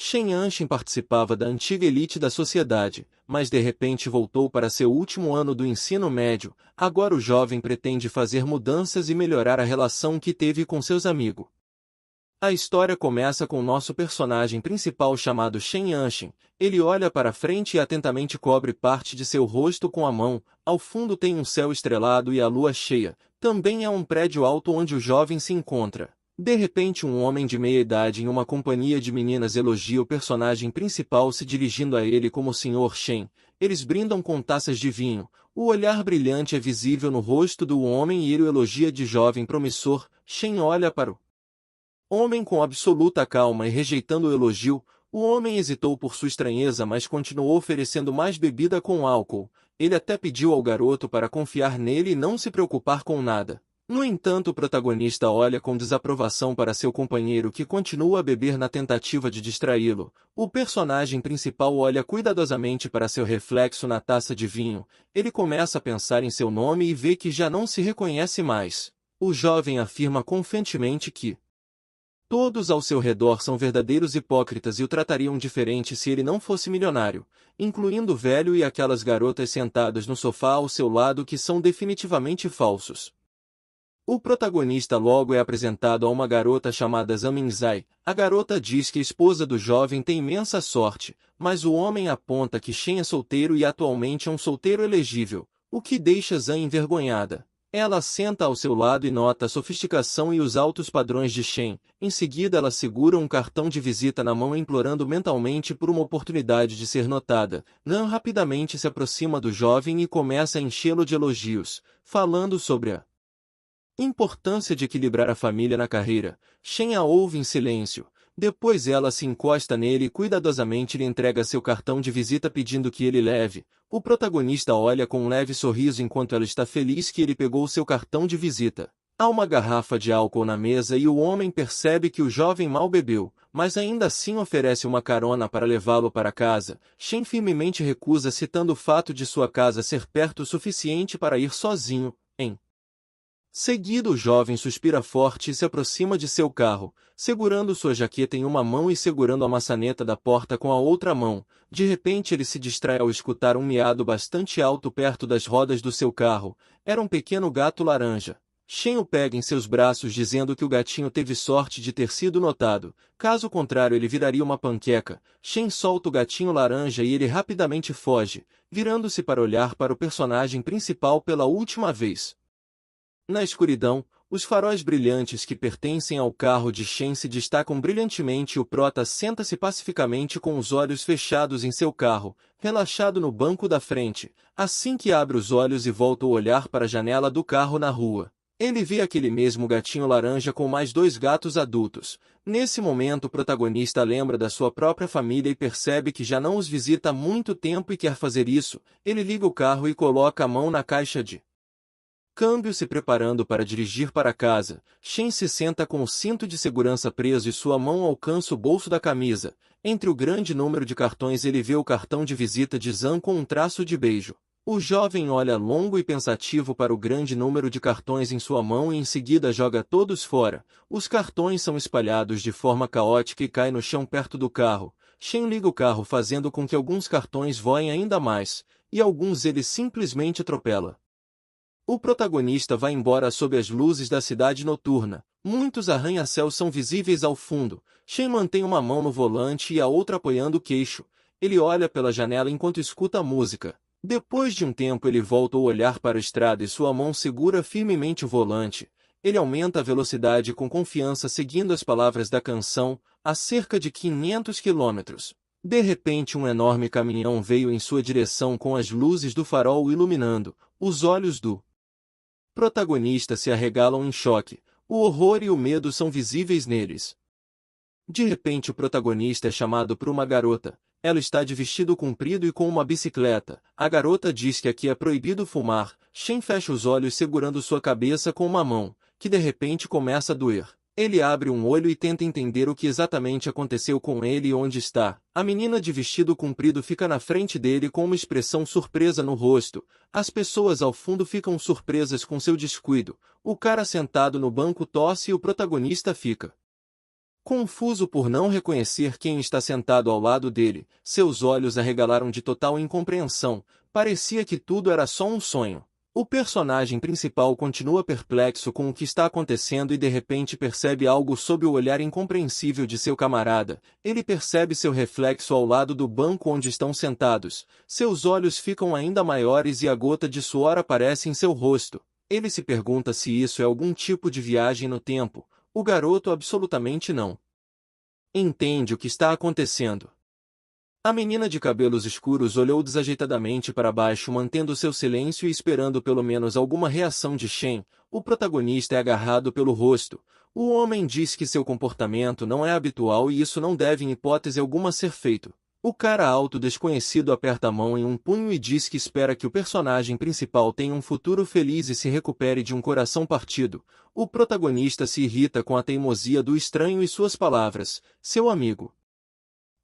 Shen Yanshin participava da antiga elite da sociedade, mas de repente voltou para seu último ano do ensino médio. Agora o jovem pretende fazer mudanças e melhorar a relação que teve com seus amigos. A história começa com nosso personagem principal chamado Shen Yanshin. Ele olha para frente e atentamente cobre parte de seu rosto com a mão. Ao fundo tem um céu estrelado e a lua cheia. Também há um prédio alto onde o jovem se encontra. De repente um homem de meia idade em uma companhia de meninas elogia o personagem principal se dirigindo a ele como Sr. Shen. Eles brindam com taças de vinho. O olhar brilhante é visível no rosto do homem e ele o elogia de jovem promissor. Shen olha para o homem com absoluta calma e rejeitando o elogio. O homem hesitou por sua estranheza, mas continuou oferecendo mais bebida com álcool. Ele até pediu ao garoto para confiar nele e não se preocupar com nada. No entanto, o protagonista olha com desaprovação para seu companheiro que continua a beber na tentativa de distraí-lo. O personagem principal olha cuidadosamente para seu reflexo na taça de vinho. Ele começa a pensar em seu nome e vê que já não se reconhece mais. O jovem afirma confiantemente que todos ao seu redor são verdadeiros hipócritas e o tratariam diferente se ele não fosse milionário, incluindo o velho e aquelas garotas sentadas no sofá ao seu lado que são definitivamente falsos. O protagonista logo é apresentado a uma garota chamada Zamin Zai. A garota diz que a esposa do jovem tem imensa sorte, mas o homem aponta que Shen é solteiro e atualmente é um solteiro elegível, o que deixa Zan envergonhada. Ela senta ao seu lado e nota a sofisticação e os altos padrões de Shen. Em seguida ela segura um cartão de visita na mão implorando mentalmente por uma oportunidade de ser notada. Nan rapidamente se aproxima do jovem e começa a enchê-lo de elogios, falando sobre a importância de equilibrar a família na carreira. Shen a ouve em silêncio. Depois ela se encosta nele e cuidadosamente lhe entrega seu cartão de visita pedindo que ele leve. O protagonista olha com um leve sorriso enquanto ela está feliz que ele pegou seu cartão de visita. Há uma garrafa de álcool na mesa e o homem percebe que o jovem mal bebeu, mas ainda assim oferece uma carona para levá-lo para casa. Shen firmemente recusa citando o fato de sua casa ser perto o suficiente para ir sozinho. Em seguida o jovem suspira forte e se aproxima de seu carro, segurando sua jaqueta em uma mão e segurando a maçaneta da porta com a outra mão. De repente ele se distrai ao escutar um miado bastante alto perto das rodas do seu carro. Era um pequeno gato laranja. Shen o pega em seus braços dizendo que o gatinho teve sorte de ter sido notado, caso contrário ele viraria uma panqueca. Shen solta o gatinho laranja e ele rapidamente foge, virando-se para olhar para o personagem principal pela última vez. Na escuridão, os faróis brilhantes que pertencem ao carro de Shen se destacam brilhantemente e o prota senta-se pacificamente com os olhos fechados em seu carro, relaxado no banco da frente. Assim que abre os olhos e volta o olhar para a janela do carro na rua, ele vê aquele mesmo gatinho laranja com mais dois gatos adultos. Nesse momento o protagonista lembra da sua própria família e percebe que já não os visita há muito tempo e quer fazer isso. Ele liga o carro e coloca a mão na caixa de câmbio se preparando para dirigir para casa. Shen se senta com o cinto de segurança preso e sua mão alcança o bolso da camisa. Entre o grande número de cartões ele vê o cartão de visita de Zan com um traço de beijo. O jovem olha longo e pensativo para o grande número de cartões em sua mão e em seguida joga todos fora. Os cartões são espalhados de forma caótica e caem no chão perto do carro. Shen liga o carro fazendo com que alguns cartões voem ainda mais, e alguns ele simplesmente atropela. O protagonista vai embora sob as luzes da cidade noturna. Muitos arranha-céus são visíveis ao fundo. Shen mantém uma mão no volante e a outra apoiando o queixo. Ele olha pela janela enquanto escuta a música. Depois de um tempo ele volta a olhar para a estrada e sua mão segura firmemente o volante. Ele aumenta a velocidade com confiança seguindo as palavras da canção, a cerca de 500 quilômetros. De repente um enorme caminhão veio em sua direção com as luzes do farol iluminando. Os olhos do protagonista se arregalam em choque. O horror e o medo são visíveis neles. De repente o protagonista é chamado por uma garota. Ela está de vestido comprido e com uma bicicleta. A garota diz que aqui é proibido fumar. Shen fecha os olhos segurando sua cabeça com uma mão, que de repente começa a doer. Ele abre um olho e tenta entender o que exatamente aconteceu com ele e onde está. A menina de vestido comprido fica na frente dele com uma expressão surpresa no rosto. As pessoas ao fundo ficam surpresas com seu descuido. O cara sentado no banco tosse e o protagonista fica Confuso por não reconhecer quem está sentado ao lado dele, seus olhos arregalaram de total incompreensão, parecia que tudo era só um sonho. O personagem principal continua perplexo com o que está acontecendo e de repente percebe algo sob o olhar incompreensível de seu camarada. Ele percebe seu reflexo ao lado do banco onde estão sentados. Seus olhos ficam ainda maiores e a gota de suor aparece em seu rosto. Ele se pergunta se isso é algum tipo de viagem no tempo. O garoto absolutamente não entende o que está acontecendo. A menina de cabelos escuros olhou desajeitadamente para baixo, mantendo seu silêncio e esperando pelo menos alguma reação de Shen. O protagonista é agarrado pelo rosto. O homem diz que seu comportamento não é habitual e isso não deve em hipótese alguma ser feito. O cara alto desconhecido aperta a mão em um punho e diz que espera que o personagem principal tenha um futuro feliz e se recupere de um coração partido. O protagonista se irrita com a teimosia do estranho e suas palavras. Seu amigo,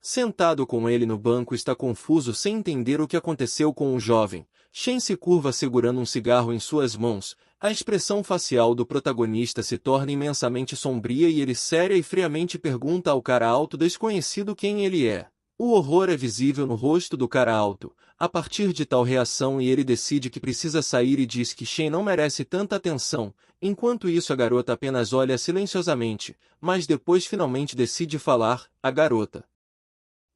sentado com ele no banco, está confuso sem entender o que aconteceu com o jovem. Shen se curva segurando um cigarro em suas mãos. A expressão facial do protagonista se torna imensamente sombria e ele séria e friamente pergunta ao cara alto desconhecido quem ele é. O horror é visível no rosto do cara alto. A partir de tal reação ele decide que precisa sair e diz que Shen não merece tanta atenção. Enquanto isso a garota apenas olha silenciosamente, mas depois finalmente decide falar. A garota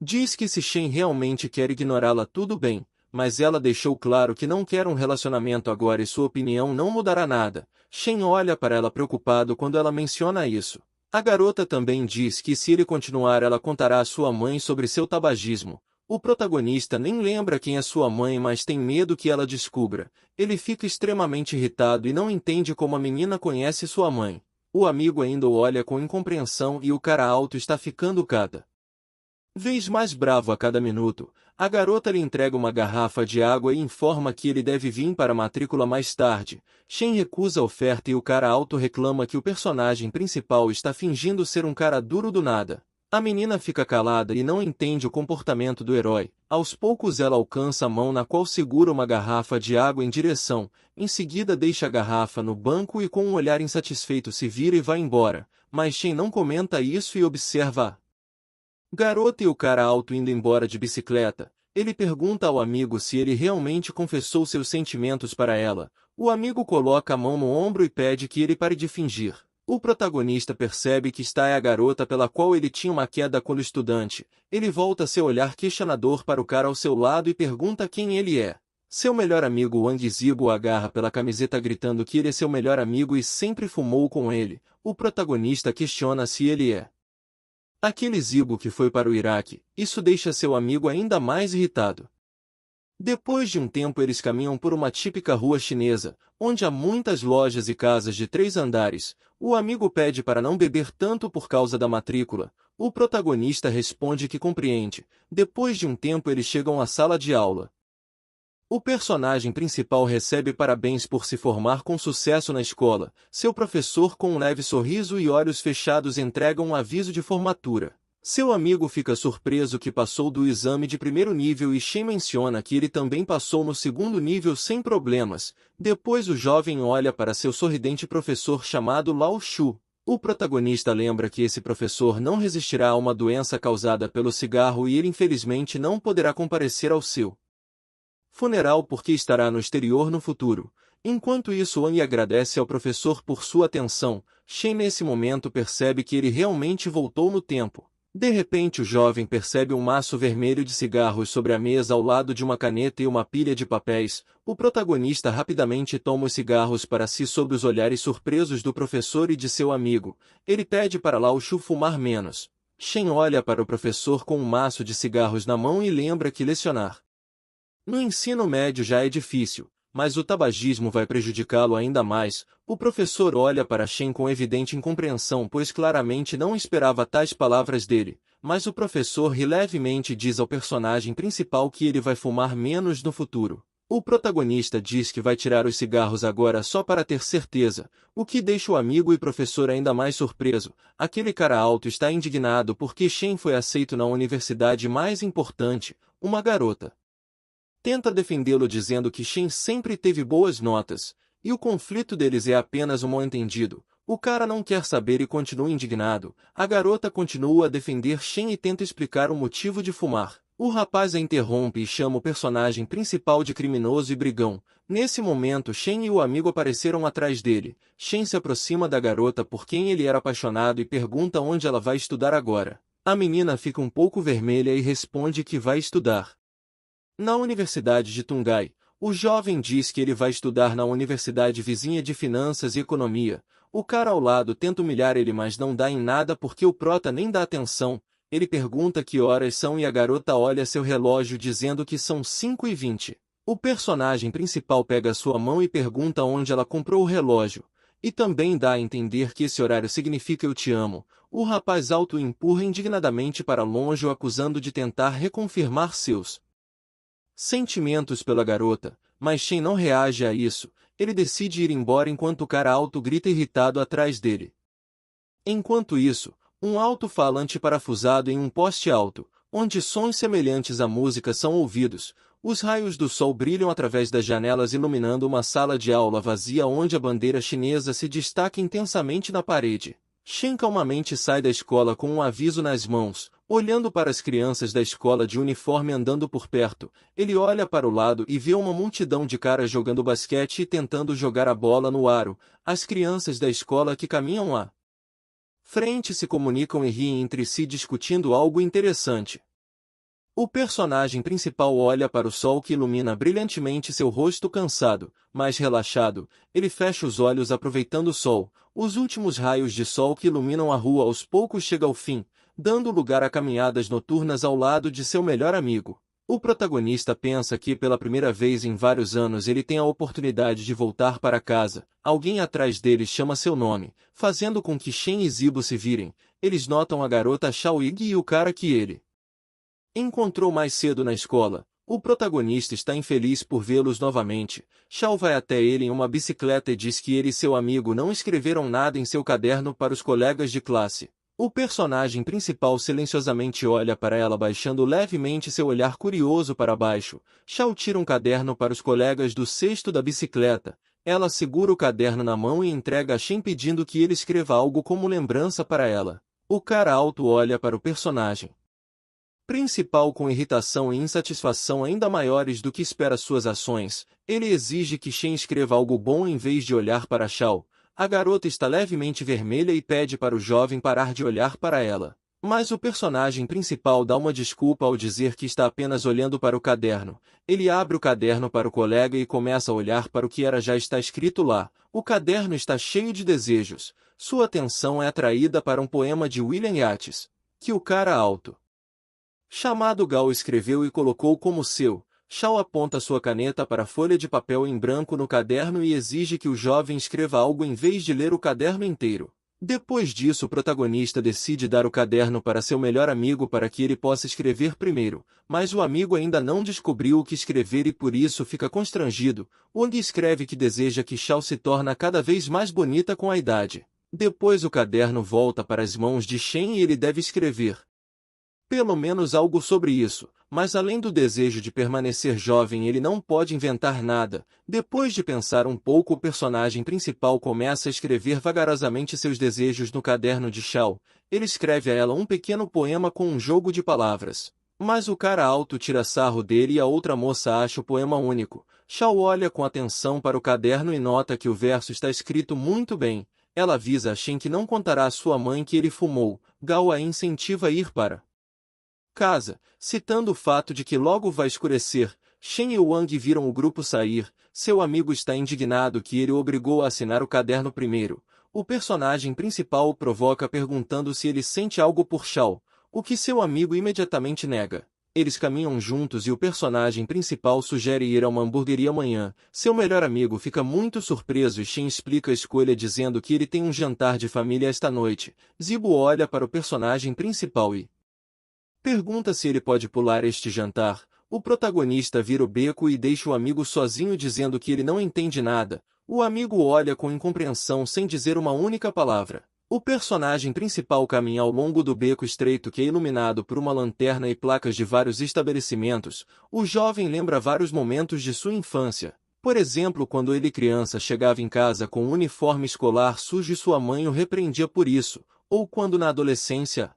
diz que se Shen realmente quer ignorá-la tudo bem, mas ela deixou claro que não quer um relacionamento agora e sua opinião não mudará nada. Shen olha para ela preocupado quando ela menciona isso. A garota também diz que se ele continuar ela contará à sua mãe sobre seu tabagismo. O protagonista nem lembra quem é sua mãe, mas tem medo que ela descubra. Ele fica extremamente irritado e não entende como a menina conhece sua mãe. O amigo ainda o olha com incompreensão e o cara alto está ficando cada vez mais bravo a cada minuto. A garota lhe entrega uma garrafa de água e informa que ele deve vir para a matrícula mais tarde. Shen recusa a oferta e o cara alto reclama que o personagem principal está fingindo ser um cara duro do nada. A menina fica calada e não entende o comportamento do herói. Aos poucos ela alcança a mão na qual segura uma garrafa de água em direção. Em seguida deixa a garrafa no banco e com um olhar insatisfeito se vira e vai embora. Mas Shen não comenta isso e observa a garota e o cara alto indo embora de bicicleta. Ele pergunta ao amigo se ele realmente confessou seus sentimentos para ela. O amigo coloca a mão no ombro e pede que ele pare de fingir. O protagonista percebe que esta é a garota pela qual ele tinha uma queda quando estudante. Ele volta seu olhar questionador para o cara ao seu lado e pergunta quem ele é. Seu melhor amigo Wang Zibo o agarra pela camiseta gritando que ele é seu melhor amigo e sempre fumou com ele. O protagonista questiona se ele é aquele Zibo que foi para o Iraque. Isso deixa seu amigo ainda mais irritado. Depois de um tempo eles caminham por uma típica rua chinesa, onde há muitas lojas e casas de 3 andares. O amigo pede para não beber tanto por causa da matrícula. O protagonista responde que compreende. Depois de um tempo eles chegam à sala de aula. O personagem principal recebe parabéns por se formar com sucesso na escola. Seu professor, com um leve sorriso e olhos fechados, entrega um aviso de formatura. Seu amigo fica surpreso que passou do exame de primeiro nível e Shen menciona que ele também passou no segundo nível sem problemas. Depois o jovem olha para seu sorridente professor chamado Lao Shu. O protagonista lembra que esse professor não resistirá a uma doença causada pelo cigarro e ele infelizmente não poderá comparecer ao seu funeral porque estará no exterior no futuro. Enquanto isso, Wang agradece ao professor por sua atenção. Shen nesse momento percebe que ele realmente voltou no tempo. De repente o jovem percebe um maço vermelho de cigarros sobre a mesa ao lado de uma caneta e uma pilha de papéis. O protagonista rapidamente toma os cigarros para si sob os olhares surpresos do professor e de seu amigo. Ele pede para Lao Shu fumar menos. Shen olha para o professor com um maço de cigarros na mão e lembra que lecionar no ensino médio já é difícil, mas o tabagismo vai prejudicá-lo ainda mais. O professor olha para Shen com evidente incompreensão, pois claramente não esperava tais palavras dele, mas o professor ri levemente e diz ao personagem principal que ele vai fumar menos no futuro. O protagonista diz que vai tirar os cigarros agora só para ter certeza, o que deixa o amigo e professor ainda mais surpreso. Aquele cara alto está indignado porque Shen foi aceito na universidade mais importante. Uma garota tenta defendê-lo dizendo que Shen sempre teve boas notas, e o conflito deles é apenas um mal-entendido. O cara não quer saber e continua indignado. A garota continua a defender Shen e tenta explicar o motivo de fumar. O rapaz a interrompe e chama o personagem principal de criminoso e brigão. Nesse momento, Shen e o amigo apareceram atrás dele. Shen se aproxima da garota por quem ele era apaixonado e pergunta onde ela vai estudar agora. A menina fica um pouco vermelha e responde que vai estudar na Universidade de Tungai. O jovem diz que ele vai estudar na universidade vizinha de Finanças e Economia. O cara ao lado tenta humilhar ele, mas não dá em nada porque o prota nem dá atenção. Ele pergunta que horas são e a garota olha seu relógio dizendo que são 5h20. O personagem principal pega sua mão e pergunta onde ela comprou o relógio. E também dá a entender que esse horário significa eu te amo. O rapaz alto o empurra indignadamente para longe, o acusando de tentar reconfirmar seus sentimentos pela garota, mas Shen não reage a isso. Ele decide ir embora enquanto o cara alto grita irritado atrás dele. Enquanto isso, um alto-falante parafusado em um poste alto, onde sons semelhantes à música são ouvidos. Os raios do sol brilham através das janelas iluminando uma sala de aula vazia onde a bandeira chinesa se destaca intensamente na parede. Shen calmamente sai da escola com um aviso nas mãos, olhando para as crianças da escola de uniforme andando por perto. Ele olha para o lado e vê uma multidão de caras jogando basquete e tentando jogar a bola no aro. As crianças da escola que caminham à frente se comunicam e riem entre si discutindo algo interessante. O personagem principal olha para o sol que ilumina brilhantemente seu rosto cansado, mas relaxado. Ele fecha os olhos aproveitando o sol. Os últimos raios de sol que iluminam a rua aos poucos chegam ao fim, dando lugar a caminhadas noturnas ao lado de seu melhor amigo. O protagonista pensa que pela primeira vez em vários anos ele tem a oportunidade de voltar para casa. Alguém atrás dele chama seu nome, fazendo com que Shen e Zibo se virem. Eles notam a garota Xiaoying e o cara que ele encontrou mais cedo na escola. O protagonista está infeliz por vê-los novamente. Xiao vai até ele em uma bicicleta e diz que ele e seu amigo não escreveram nada em seu caderno para os colegas de classe. O personagem principal silenciosamente olha para ela baixando levemente seu olhar curioso para baixo. Xiao tira um caderno para os colegas do cesto da bicicleta. Ela segura o caderno na mão e entrega a Shen pedindo que ele escreva algo como lembrança para ela. O cara alto olha para o personagem principal com irritação e insatisfação ainda maiores do que espera suas ações. Ele exige que Shen escreva algo bom em vez de olhar para Xiao. A garota está levemente vermelha e pede para o jovem parar de olhar para ela. Mas o personagem principal dá uma desculpa ao dizer que está apenas olhando para o caderno. Ele abre o caderno para o colega e começa a olhar para o que já está escrito lá. O caderno está cheio de desejos. Sua atenção é atraída para um poema de William Yeats, que o cara alto chamado Gao escreveu e colocou como seu. Xiao aponta sua caneta para a folha de papel em branco no caderno e exige que o jovem escreva algo em vez de ler o caderno inteiro. Depois disso, o protagonista decide dar o caderno para seu melhor amigo para que ele possa escrever primeiro, mas o amigo ainda não descobriu o que escrever e por isso fica constrangido. Wang escreve que deseja que Xiao se torne cada vez mais bonita com a idade. Depois o caderno volta para as mãos de Shen e ele deve escrever pelo menos algo sobre isso, mas além do desejo de permanecer jovem ele não pode inventar nada. Depois de pensar um pouco, o personagem principal começa a escrever vagarosamente seus desejos no caderno de Xiao. Ele escreve a ela um pequeno poema com um jogo de palavras. Mas o cara alto tira sarro dele e a outra moça acha o poema único. Xiao olha com atenção para o caderno e nota que o verso está escrito muito bem. Ela avisa a Shen que não contará à sua mãe que ele fumou. Gao a incentiva a ir para casa, citando o fato de que logo vai escurecer. Shen e Wang viram o grupo sair. Seu amigo está indignado que ele o obrigou a assinar o caderno primeiro. O personagem principal o provoca perguntando se ele sente algo por Xiao, o que seu amigo imediatamente nega. Eles caminham juntos e o personagem principal sugere ir a uma hamburgueria amanhã. Seu melhor amigo fica muito surpreso e Shen explica a escolha dizendo que ele tem um jantar de família esta noite. Zibo olha para o personagem principal e pergunta se ele pode pular este jantar. O protagonista vira o beco e deixa o amigo sozinho dizendo que ele não entende nada. O amigo olha com incompreensão sem dizer uma única palavra. O personagem principal caminha ao longo do beco estreito que é iluminado por uma lanterna e placas de vários estabelecimentos. O jovem lembra vários momentos de sua infância. Por exemplo, quando ele criança chegava em casa com um uniforme escolar sujo e sua mãe o repreendia por isso, ou quando na adolescência,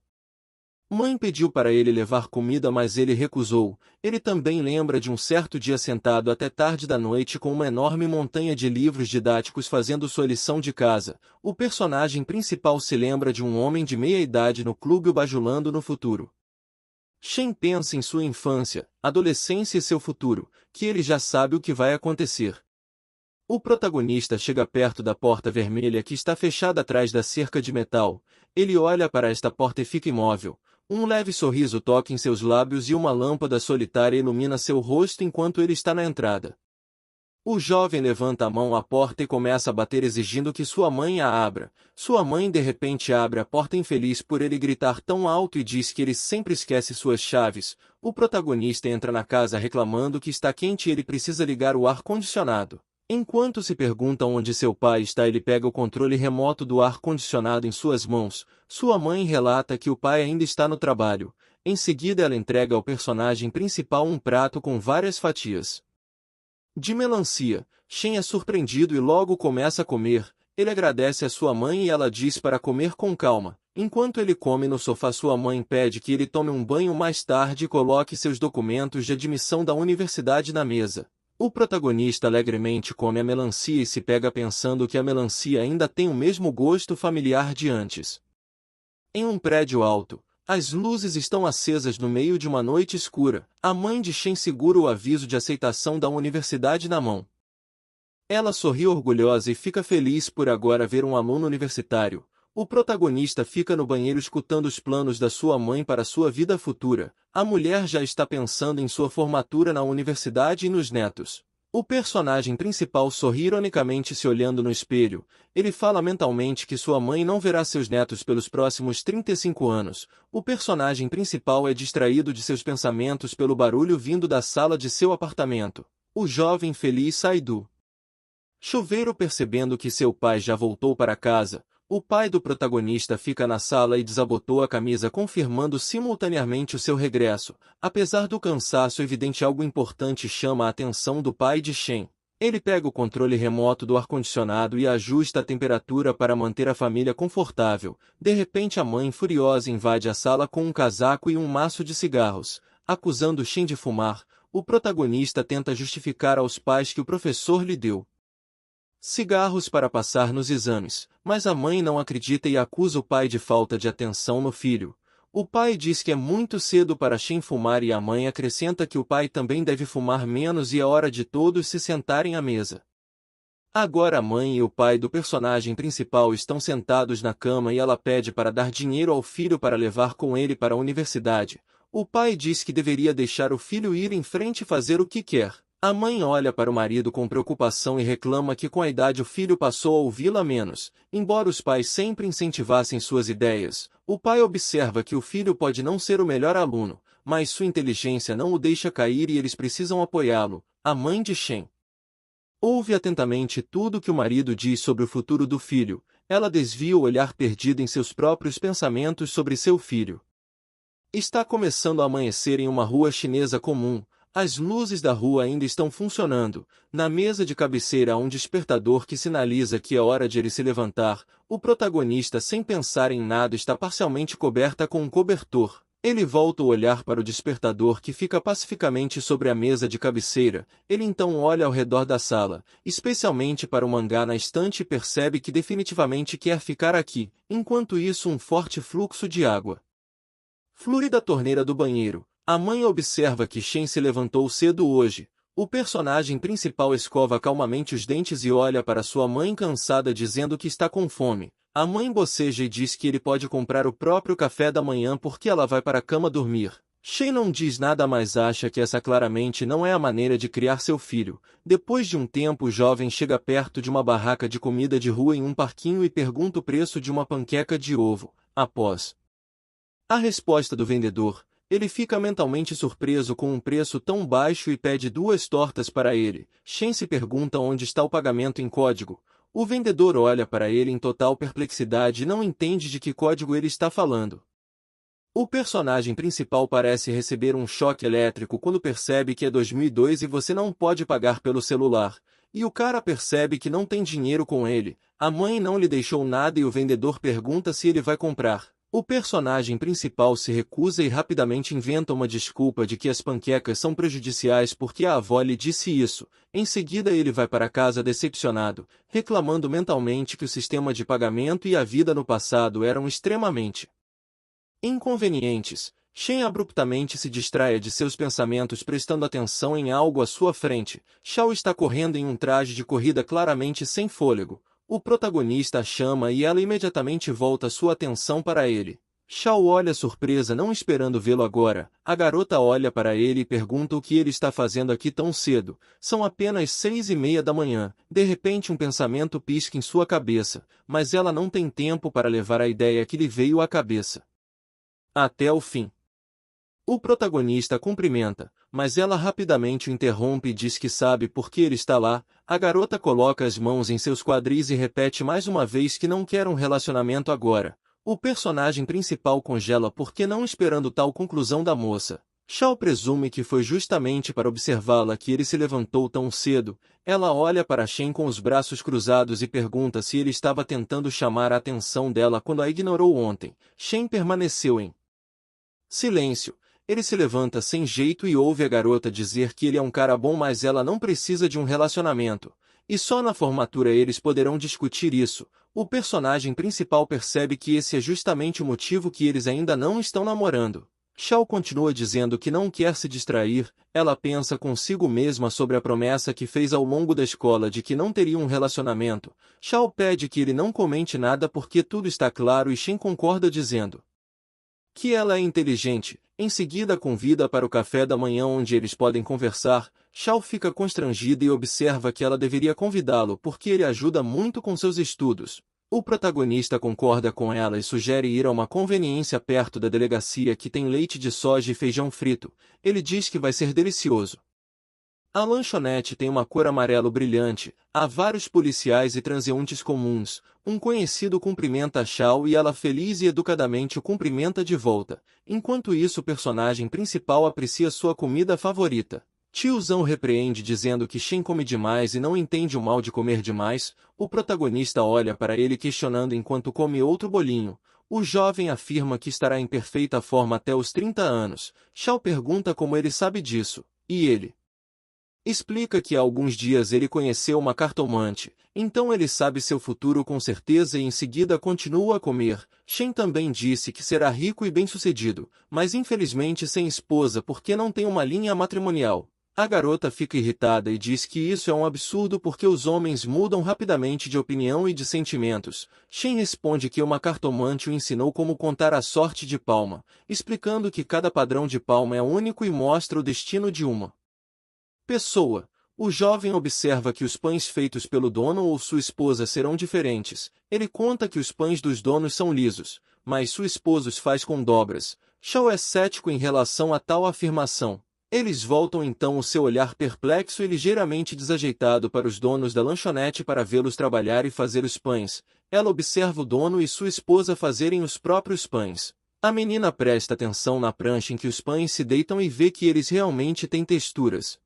mãe pediu para ele levar comida mas ele recusou. Ele também lembra de um certo dia sentado até tarde da noite com uma enorme montanha de livros didáticos fazendo sua lição de casa. O personagem principal se lembra de um homem de meia idade no clube o bajulando no futuro. Shen pensa em sua infância, adolescência e seu futuro, que ele já sabe o que vai acontecer. O protagonista chega perto da porta vermelha que está fechada atrás da cerca de metal. Ele olha para esta porta e fica imóvel. Um leve sorriso toca em seus lábios e uma lâmpada solitária ilumina seu rosto enquanto ele está na entrada. O jovem levanta a mão à porta e começa a bater exigindo que sua mãe a abra. Sua mãe de repente abre a porta infeliz por ele gritar tão alto e diz que ele sempre esquece suas chaves. O protagonista entra na casa reclamando que está quente e ele precisa ligar o ar-condicionado. Enquanto se pergunta onde seu pai está, ele pega o controle remoto do ar-condicionado em suas mãos. Sua mãe relata que o pai ainda está no trabalho. Em seguida ela entrega ao personagem principal um prato com várias fatias de melancia. Shen é surpreendido e logo começa a comer. Ele agradece a sua mãe e ela diz para comer com calma. Enquanto ele come no sofá, sua mãe pede que ele tome um banho mais tarde e coloque seus documentos de admissão da universidade na mesa. O protagonista alegremente come a melancia e se pega pensando que a melancia ainda tem o mesmo gosto familiar de antes. Em um prédio alto, as luzes estão acesas no meio de uma noite escura. A mãe de Shen segura o aviso de aceitação da universidade na mão. Ela sorri orgulhosa e fica feliz por agora ver um aluno universitário. O protagonista fica no banheiro escutando os planos da sua mãe para sua vida futura. A mulher já está pensando em sua formatura na universidade e nos netos. O personagem principal sorri ironicamente se olhando no espelho. Ele fala mentalmente que sua mãe não verá seus netos pelos próximos 35 anos. O personagem principal é distraído de seus pensamentos pelo barulho vindo da sala de seu apartamento. O jovem feliz sai do chuveiro percebendo que seu pai já voltou para casa. O pai do protagonista fica na sala e desabotou a camisa confirmando simultaneamente o seu regresso. Apesar do cansaço evidente, algo importante chama a atenção do pai de Shen. Ele pega o controle remoto do ar-condicionado e ajusta a temperatura para manter a família confortável. De repente a mãe furiosa invade a sala com um casaco e um maço de cigarros. Acusando Shen de fumar, o protagonista tenta justificar aos pais que o professor lhe deu cigarros para passar nos exames, mas a mãe não acredita e acusa o pai de falta de atenção no filho. O pai diz que é muito cedo para Shen fumar e a mãe acrescenta que o pai também deve fumar menos e é hora de todos se sentarem à mesa. Agora a mãe e o pai do personagem principal estão sentados na cama e ela pede para dar dinheiro ao filho para levar com ele para a universidade. O pai diz que deveria deixar o filho ir em frente e fazer o que quer. A mãe olha para o marido com preocupação e reclama que com a idade o filho passou a ouvi-la menos. Embora os pais sempre incentivassem suas ideias, o pai observa que o filho pode não ser o melhor aluno, mas sua inteligência não o deixa cair e eles precisam apoiá-lo. A mãe de Shen ouve atentamente tudo que o marido diz sobre o futuro do filho. Ela desvia o olhar perdido em seus próprios pensamentos sobre seu filho. Está começando a amanhecer em uma rua chinesa comum. As luzes da rua ainda estão funcionando. Na mesa de cabeceira há um despertador que sinaliza que é hora de ele se levantar. O protagonista, sem pensar em nada, está parcialmente coberta com um cobertor. Ele volta o olhar para o despertador que fica pacificamente sobre a mesa de cabeceira. Ele então olha ao redor da sala, especialmente para o mangá na estante e percebe que definitivamente quer ficar aqui. Enquanto isso, um forte fluxo de água flui da torneira do banheiro. A mãe observa que Shen se levantou cedo hoje. O personagem principal escova calmamente os dentes e olha para sua mãe cansada dizendo que está com fome. A mãe boceja e diz que ele pode comprar o próprio café da manhã porque ela vai para a cama dormir. Shen não diz nada, mas acha que essa claramente não é a maneira de criar seu filho. Depois de um tempo, o jovem chega perto de uma barraca de comida de rua em um parquinho e pergunta o preço de uma panqueca de ovo. Após a resposta do vendedor, ele fica mentalmente surpreso com um preço tão baixo e pede 2 tortas para ele. Shen se pergunta onde está o pagamento em código. O vendedor olha para ele em total perplexidade e não entende de que código ele está falando. O personagem principal parece receber um choque elétrico quando percebe que é 2002 e você não pode pagar pelo celular. E o cara percebe que não tem dinheiro com ele, a mãe não lhe deixou nada e o vendedor pergunta se ele vai comprar. O personagem principal se recusa e rapidamente inventa uma desculpa de que as panquecas são prejudiciais porque a avó lhe disse isso. Em seguida ele vai para casa decepcionado, reclamando mentalmente que o sistema de pagamento e a vida no passado eram extremamente inconvenientes. Shen abruptamente se distrai de seus pensamentos prestando atenção em algo à sua frente. Shao está correndo em um traje de corrida claramente sem fôlego. O protagonista a chama e ela imediatamente volta sua atenção para ele. Shao olha surpresa não esperando vê-lo agora. A garota olha para ele e pergunta o que ele está fazendo aqui tão cedo. São apenas 6:30 da manhã. De repente um pensamento pisca em sua cabeça, mas ela não tem tempo para levar a ideia que lhe veio à cabeça até o fim. O protagonista cumprimenta, mas ela rapidamente o interrompe e diz que sabe por que ele está lá. A garota coloca as mãos em seus quadris e repete mais uma vez que não quer um relacionamento agora. O personagem principal congela porque não esperando tal conclusão da moça. Shao presume que foi justamente para observá-la que ele se levantou tão cedo. Ela olha para Shen com os braços cruzados e pergunta se ele estava tentando chamar a atenção dela quando a ignorou ontem. Shen permaneceu em silêncio. Ele se levanta sem jeito e ouve a garota dizer que ele é um cara bom, mas ela não precisa de um relacionamento. E só na formatura eles poderão discutir isso. O personagem principal percebe que esse é justamente o motivo que eles ainda não estão namorando. Shao continua dizendo que não quer se distrair. Ela pensa consigo mesma sobre a promessa que fez ao longo da escola de que não teria um relacionamento. Shao pede que ele não comente nada porque tudo está claro e Shen concorda dizendo que ela é inteligente. Em seguida convida para o café da manhã onde eles podem conversar. Shao fica constrangida e observa que ela deveria convidá-lo porque ele ajuda muito com seus estudos. O protagonista concorda com ela e sugere ir a uma conveniência perto da delegacia que tem leite de soja e feijão frito. Ele diz que vai ser delicioso. A lanchonete tem uma cor amarelo brilhante, há vários policiais e transeuntes comuns. Um conhecido cumprimenta Shao e ela feliz e educadamente o cumprimenta de volta. Enquanto isso o personagem principal aprecia sua comida favorita. Tiozão repreende dizendo que Shen come demais e não entende o mal de comer demais. O protagonista olha para ele questionando enquanto come outro bolinho. O jovem afirma que estará em perfeita forma até os 30 anos. Shao pergunta como ele sabe disso, e ele explica que há alguns dias ele conheceu uma cartomante, então ele sabe seu futuro com certeza e em seguida continua a comer. Shen também disse que será rico e bem-sucedido, mas infelizmente sem esposa porque não tem uma linha matrimonial. A garota fica irritada e diz que isso é um absurdo porque os homens mudam rapidamente de opinião e de sentimentos. Shen responde que uma cartomante o ensinou como contar a sorte de palma, explicando que cada padrão de palma é único e mostra o destino de uma pessoa. O jovem observa que os pães feitos pelo dono ou sua esposa serão diferentes. Ele conta que os pães dos donos são lisos, mas sua esposa os faz com dobras. Shao é cético em relação a tal afirmação. Eles voltam então o seu olhar perplexo e ligeiramente desajeitado para os donos da lanchonete para vê-los trabalhar e fazer os pães. Ela observa o dono e sua esposa fazerem os próprios pães. A menina presta atenção na prancha em que os pães se deitam e vê que eles realmente têm texturas,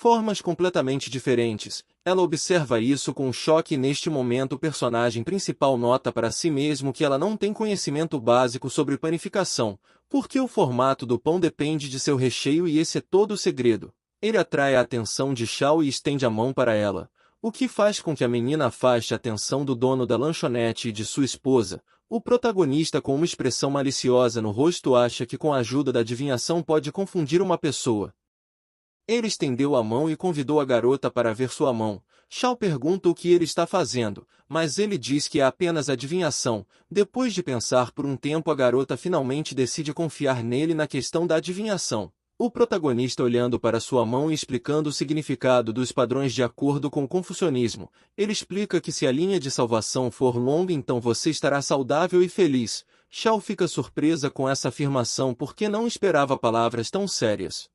formas completamente diferentes. Ela observa isso com um choque e neste momento o personagem principal nota para si mesmo que ela não tem conhecimento básico sobre panificação, porque o formato do pão depende de seu recheio e esse é todo o segredo. Ele atrai a atenção de Shao e estende a mão para ela, o que faz com que a menina afaste a atenção do dono da lanchonete e de sua esposa. O protagonista com uma expressão maliciosa no rosto acha que com a ajuda da adivinhação pode confundir uma pessoa. Ele estendeu a mão e convidou a garota para ver sua mão. Shao pergunta o que ele está fazendo, mas ele diz que é apenas adivinhação. Depois de pensar por um tempo a garota finalmente decide confiar nele na questão da adivinhação. O protagonista olhando para sua mão e explicando o significado dos padrões de acordo com o confucionismo. Ele explica que se a linha de salvação for longa então você estará saudável e feliz. Shao fica surpresa com essa afirmação porque não esperava palavras tão sérias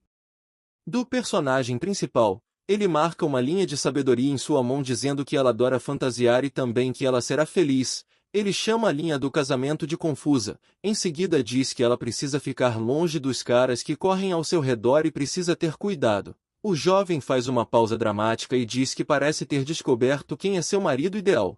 do personagem principal. Ele marca uma linha de sabedoria em sua mão dizendo que ela adora fantasiar e também que ela será feliz. Ele chama a linha do casamento de confusa, em seguida diz que ela precisa ficar longe dos caras que correm ao seu redor e precisa ter cuidado. O jovem faz uma pausa dramática e diz que parece ter descoberto quem é seu marido ideal.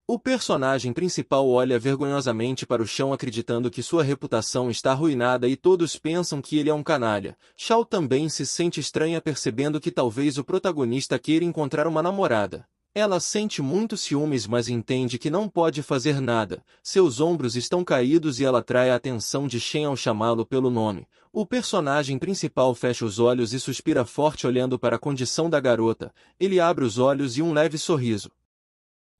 O personagem principal olha vergonhosamente para o chão acreditando que sua reputação está arruinada e todos pensam que ele é um canalha. Shao também se sente estranha percebendo que talvez o protagonista queira encontrar uma namorada. Ela sente muitos ciúmes mas entende que não pode fazer nada. Seus ombros estão caídos e ela atrai a atenção de Shen ao chamá-lo pelo nome. O personagem principal fecha os olhos e suspira forte olhando para a condição da garota. Ele abre os olhos e um leve sorriso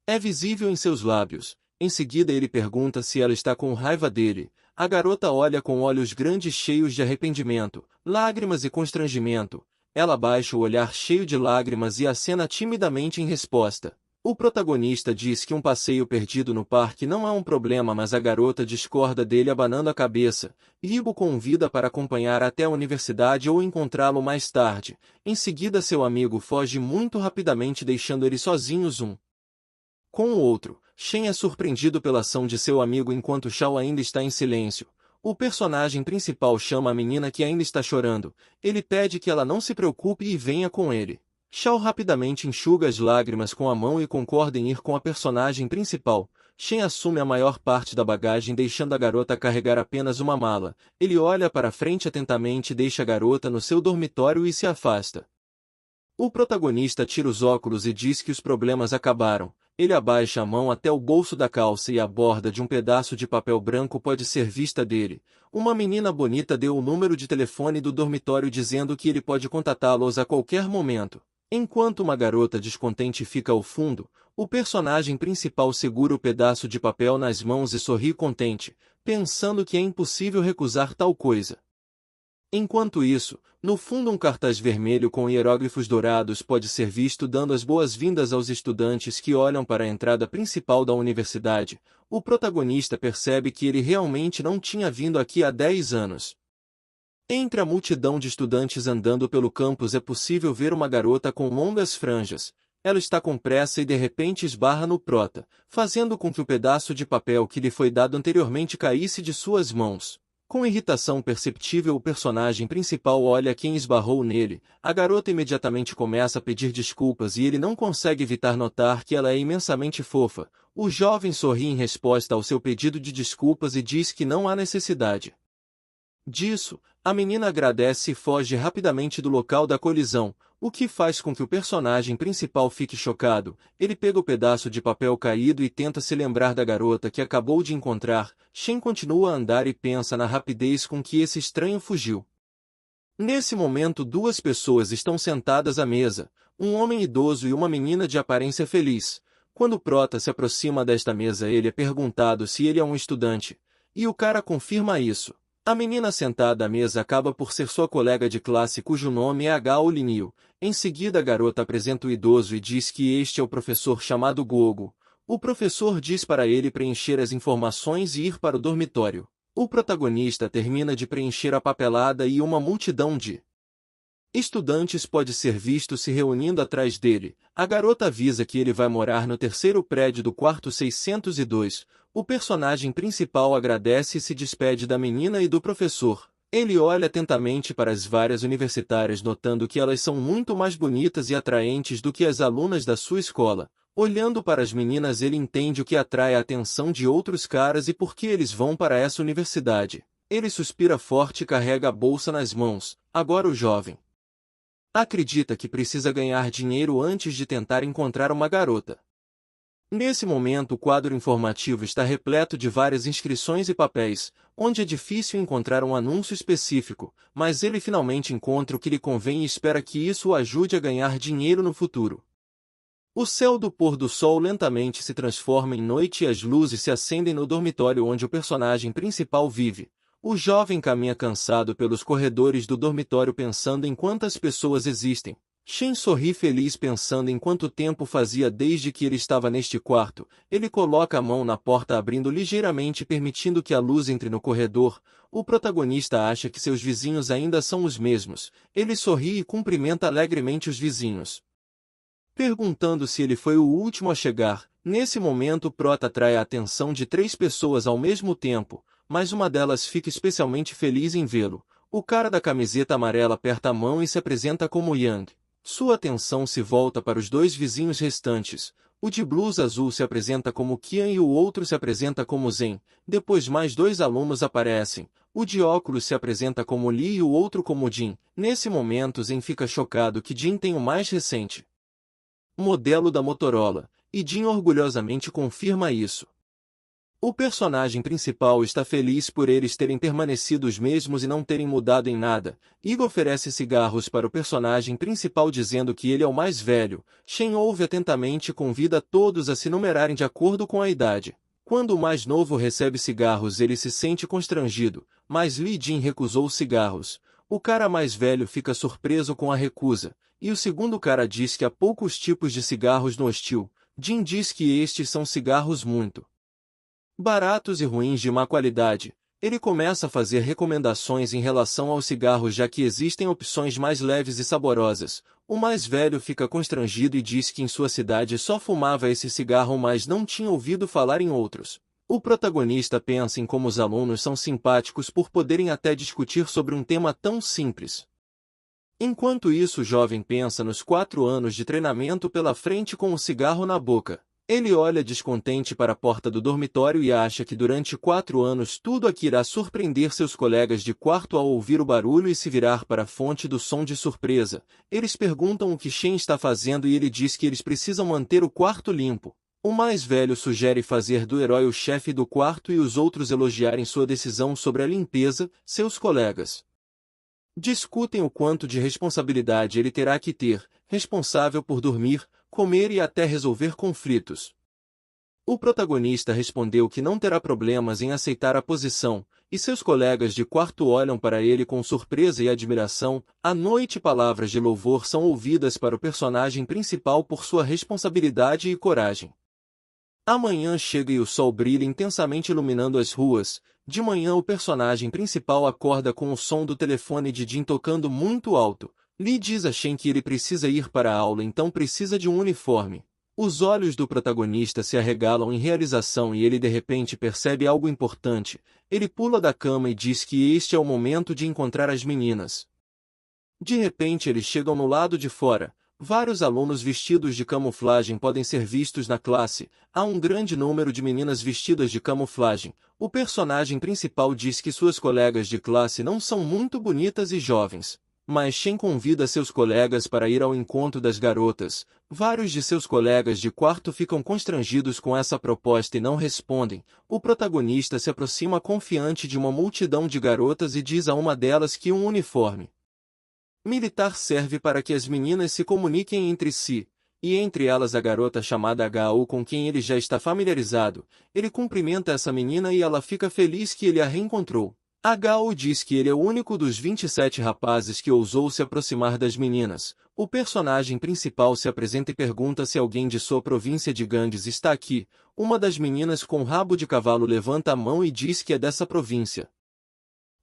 é visível em seus lábios. Em seguida ele pergunta se ela está com raiva dele. A garota olha com olhos grandes cheios de arrependimento, lágrimas e constrangimento. Ela baixa o olhar cheio de lágrimas e acena timidamente em resposta. O protagonista diz que um passeio perdido no parque não é um problema, mas a garota discorda dele abanando a cabeça. Ribo convida para acompanhar até a universidade ou encontrá-lo mais tarde. Em seguida seu amigo foge muito rapidamente deixando eles sozinhos com o outro. Shen é surpreendido pela ação de seu amigo enquanto Shao ainda está em silêncio. O personagem principal chama a menina que ainda está chorando. Ele pede que ela não se preocupe e venha com ele. Shao rapidamente enxuga as lágrimas com a mão e concorda em ir com a personagem principal. Shen assume a maior parte da bagagem deixando a garota carregar apenas uma mala. Ele olha para frente atentamente, deixa a garota no seu dormitório e se afasta. O protagonista tira os óculos e diz que os problemas acabaram. Ele abaixa a mão até o bolso da calça e a borda de um pedaço de papel branco pode ser vista dele. Uma menina bonita deu o número de telefone do dormitório dizendo que ele pode contatá-los a qualquer momento. Enquanto uma garota descontente fica ao fundo, o personagem principal segura o pedaço de papel nas mãos e sorri contente, pensando que é impossível recusar tal coisa. Enquanto isso, no fundo um cartaz vermelho com hieróglifos dourados pode ser visto dando as boas-vindas aos estudantes que olham para a entrada principal da universidade. O protagonista percebe que ele realmente não tinha vindo aqui há 10 anos. Entre a multidão de estudantes andando pelo campus é possível ver uma garota com longas franjas. Ela está com pressa e de repente esbarra no prota, fazendo com que o pedaço de papel que lhe foi dado anteriormente caísse de suas mãos. Com irritação perceptível, o personagem principal olha quem esbarrou nele. A garota imediatamente começa a pedir desculpas e ele não consegue evitar notar que ela é imensamente fofa. O jovem sorri em resposta ao seu pedido de desculpas e diz que não há necessidade disso. A menina agradece e foge rapidamente do local da colisão, o que faz com que o personagem principal fique chocado. Ele pega o pedaço de papel caído e tenta se lembrar da garota que acabou de encontrar. Shen continua a andar e pensa na rapidez com que esse estranho fugiu. Nesse momento, duas pessoas estão sentadas à mesa, um homem idoso e uma menina de aparência feliz. Quando o prota se aproxima desta mesa, ele é perguntado se ele é um estudante, e o cara confirma isso. A menina sentada à mesa acaba por ser sua colega de classe cujo nome é Hao Linyu. Em seguida a garota apresenta o idoso e diz que este é o professor chamado Gogo. O professor diz para ele preencher as informações e ir para o dormitório. O protagonista termina de preencher a papelada e uma multidão de estudantes pode ser visto se reunindo atrás dele. A garota avisa que ele vai morar no terceiro prédio do quarto 602. O personagem principal agradece e se despede da menina e do professor. Ele olha atentamente para as várias universitárias notando que elas são muito mais bonitas e atraentes do que as alunas da sua escola. Olhando para as meninas ele entende o que atrai a atenção de outros caras e por que eles vão para essa universidade. Ele suspira forte e carrega a bolsa nas mãos. Agora o jovem acredita que precisa ganhar dinheiro antes de tentar encontrar uma garota. Nesse momento o quadro informativo está repleto de várias inscrições e papéis, onde é difícil encontrar um anúncio específico, mas ele finalmente encontra o que lhe convém e espera que isso o ajude a ganhar dinheiro no futuro. O céu do pôr do sol lentamente se transforma em noite e as luzes se acendem no dormitório onde o personagem principal vive. O jovem caminha cansado pelos corredores do dormitório pensando em quantas pessoas existem. Shen sorri feliz pensando em quanto tempo fazia desde que ele estava neste quarto. Ele coloca a mão na porta abrindo ligeiramente permitindo que a luz entre no corredor. O protagonista acha que seus vizinhos ainda são os mesmos. Ele sorri e cumprimenta alegremente os vizinhos, perguntando se ele foi o último a chegar. Nesse momento Prota atrai a atenção de 3 pessoas ao mesmo tempo, mas uma delas fica especialmente feliz em vê-lo. O cara da camiseta amarela aperta a mão e se apresenta como Yang. Sua atenção se volta para os 2 vizinhos restantes. O de blusa azul se apresenta como Qian e o outro se apresenta como Zen. Depois mais 2 alunos aparecem. O de óculos se apresenta como Li e o outro como Jin. Nesse momento Zen fica chocado que Jin tem o mais recente modelo da Motorola, e Jin orgulhosamente confirma isso. O personagem principal está feliz por eles terem permanecido os mesmos e não terem mudado em nada. Igor oferece cigarros para o personagem principal dizendo que ele é o mais velho. Shen ouve atentamente e convida todos a se numerarem de acordo com a idade. Quando o mais novo recebe cigarros ele se sente constrangido, mas Li Jin recusou os cigarros. O cara mais velho fica surpreso com a recusa, e o segundo cara diz que há poucos tipos de cigarros no hostil. Jin diz que estes são cigarros muito baratos e ruins de má qualidade. Ele começa a fazer recomendações em relação aos cigarros já que existem opções mais leves e saborosas. O mais velho fica constrangido e diz que em sua cidade só fumava esse cigarro mas não tinha ouvido falar em outros. O protagonista pensa em como os alunos são simpáticos por poderem até discutir sobre um tema tão simples. Enquanto isso o jovem pensa nos 4 anos de treinamento pela frente com o cigarro na boca. Ele olha descontente para a porta do dormitório e acha que durante 4 anos tudo aqui irá surpreender seus colegas de quarto ao ouvir o barulho e se virar para a fonte do som de surpresa. Eles perguntam o que Shen está fazendo e ele diz que eles precisam manter o quarto limpo. O mais velho sugere fazer do herói o chefe do quarto e os outros elogiarem sua decisão sobre a limpeza. Seus colegas discutem o quanto de responsabilidade ele terá que ter, responsável por dormir, comer e até resolver conflitos. O protagonista respondeu que não terá problemas em aceitar a posição, e seus colegas de quarto olham para ele com surpresa e admiração. À noite palavras de louvor são ouvidas para o personagem principal por sua responsabilidade e coragem. Amanhã chega e o sol brilha intensamente iluminando as ruas. De manhã o personagem principal acorda com o som do telefone de Jin tocando muito alto. Li diz a Shen que ele precisa ir para a aula então precisa de um uniforme. Os olhos do protagonista se arregalam em realização e ele de repente percebe algo importante. Ele pula da cama e diz que este é o momento de encontrar as meninas. De repente eles chegam no lado de fora. Vários alunos vestidos de camuflagem podem ser vistos na classe. Há um grande número de meninas vestidas de camuflagem. O personagem principal diz que suas colegas de classe não são muito bonitas e jovens. Mas Shen convida seus colegas para ir ao encontro das garotas. Vários de seus colegas de quarto ficam constrangidos com essa proposta e não respondem. O protagonista se aproxima confiante de uma multidão de garotas e diz a uma delas que um uniforme militar serve para que as meninas se comuniquem entre si, e entre elas a garota chamada Gao com quem ele já está familiarizado. Ele cumprimenta essa menina e ela fica feliz que ele a reencontrou. A Gao diz que ele é o único dos 27 rapazes que ousou se aproximar das meninas. O personagem principal se apresenta e pergunta se alguém de sua província de Ganges está aqui. Uma das meninas com rabo de cavalo levanta a mão e diz que é dessa província.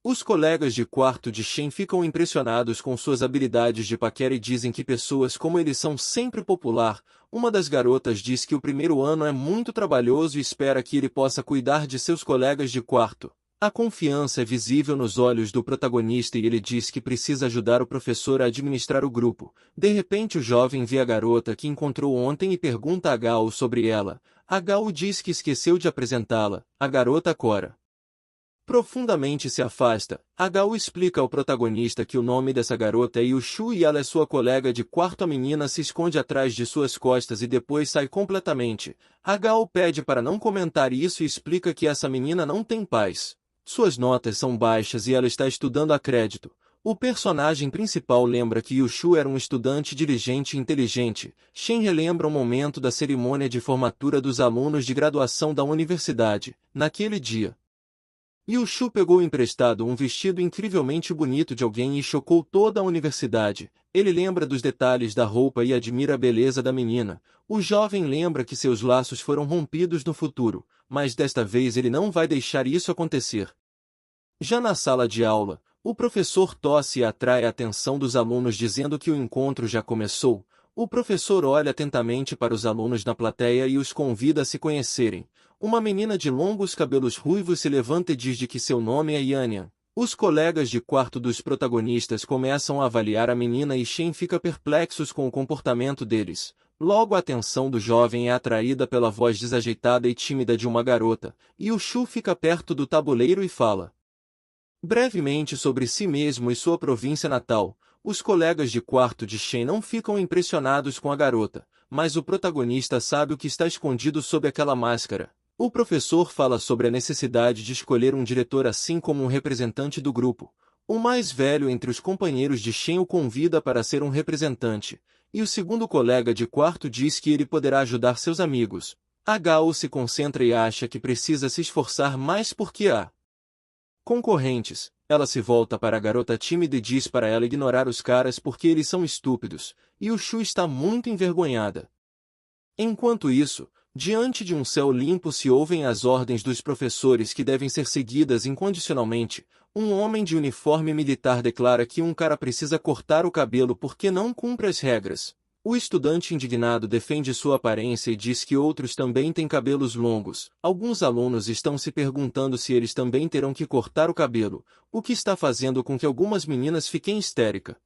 Os colegas de quarto de Shen ficam impressionados com suas habilidades de paquera e dizem que pessoas como ele são sempre popular. Uma das garotas diz que o primeiro ano é muito trabalhoso e espera que ele possa cuidar de seus colegas de quarto. A confiança é visível nos olhos do protagonista e ele diz que precisa ajudar o professor a administrar o grupo. De repente o jovem vê a garota que encontrou ontem e pergunta a Gao sobre ela. A Gao diz que esqueceu de apresentá-la. A garota cora profundamente se afasta. A Gao explica ao protagonista que o nome dessa garota é Yushu e ela é sua colega de quarto. A menina se esconde atrás de suas costas e depois sai completamente. A Gao pede para não comentar isso e explica que essa menina não tem pais. Suas notas são baixas e ela está estudando a crédito. O personagem principal lembra que Yushu era um estudante diligente e inteligente. Shen relembra o momento da cerimônia de formatura dos alunos de graduação da universidade. Naquele dia, Yushu pegou emprestado um vestido incrivelmente bonito de alguém e chocou toda a universidade. Ele lembra dos detalhes da roupa e admira a beleza da menina. O jovem lembra que seus laços foram rompidos no futuro, mas desta vez ele não vai deixar isso acontecer. Já na sala de aula, o professor tosse e atrai a atenção dos alunos dizendo que o encontro já começou. O professor olha atentamente para os alunos na plateia e os convida a se conhecerem. Uma menina de longos cabelos ruivos se levanta e diz de que seu nome é Yanya. Os colegas de quarto dos protagonistas começam a avaliar a menina e Shen fica perplexos com o comportamento deles. Logo a atenção do jovem é atraída pela voz desajeitada e tímida de uma garota, e o Shu fica perto do tabuleiro e fala brevemente sobre si mesmo e sua província natal. Os colegas de quarto de Shen não ficam impressionados com a garota, mas o protagonista sabe o que está escondido sob aquela máscara. O professor fala sobre a necessidade de escolher um diretor assim como um representante do grupo. O mais velho entre os companheiros de Shen o convida para ser um representante, e o segundo colega de quarto diz que ele poderá ajudar seus amigos. A Gao se concentra e acha que precisa se esforçar mais porque há concorrentes. Ela se volta para a garota tímida e diz para ela ignorar os caras porque eles são estúpidos, e o Shu está muito envergonhada. Enquanto isso, diante de um céu limpo se ouvem as ordens dos professores que devem ser seguidas incondicionalmente. Um homem de uniforme militar declara que um cara precisa cortar o cabelo porque não cumpre as regras. O estudante indignado defende sua aparência e diz que outros também têm cabelos longos. Alguns alunos estão se perguntando se eles também terão que cortar o cabelo, o que está fazendo com que algumas meninas fiquem histéricas.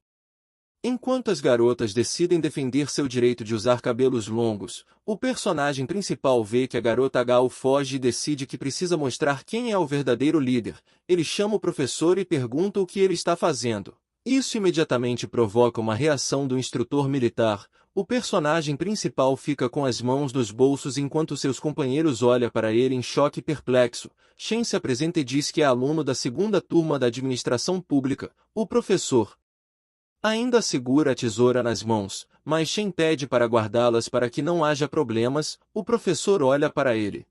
Enquanto as garotas decidem defender seu direito de usar cabelos longos, o personagem principal vê que a garota Gao foge e decide que precisa mostrar quem é o verdadeiro líder. Ele chama o professor e pergunta o que ele está fazendo. Isso imediatamente provoca uma reação do instrutor militar. O personagem principal fica com as mãos nos bolsos enquanto seus companheiros olham para ele em choque e perplexo. Shen se apresenta e diz que é aluno da segunda turma da administração pública. O professor ainda segura a tesoura nas mãos, mas Shen pede para guardá-las para que não haja problemas. O professor olha para ele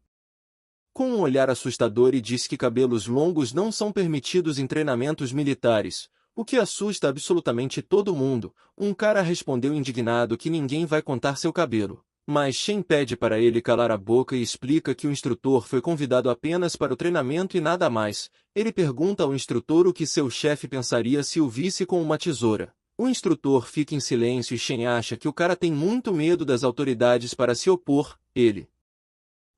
com um olhar assustador e diz que cabelos longos não são permitidos em treinamentos militares, o que assusta absolutamente todo mundo. Um cara respondeu indignado que ninguém vai contar seu cabelo. Mas Shen pede para ele calar a boca e explica que o instrutor foi convidado apenas para o treinamento e nada mais. Ele pergunta ao instrutor o que seu chefe pensaria se o visse com uma tesoura. O instrutor fica em silêncio e Shen acha que o cara tem muito medo das autoridades para se opor. Ele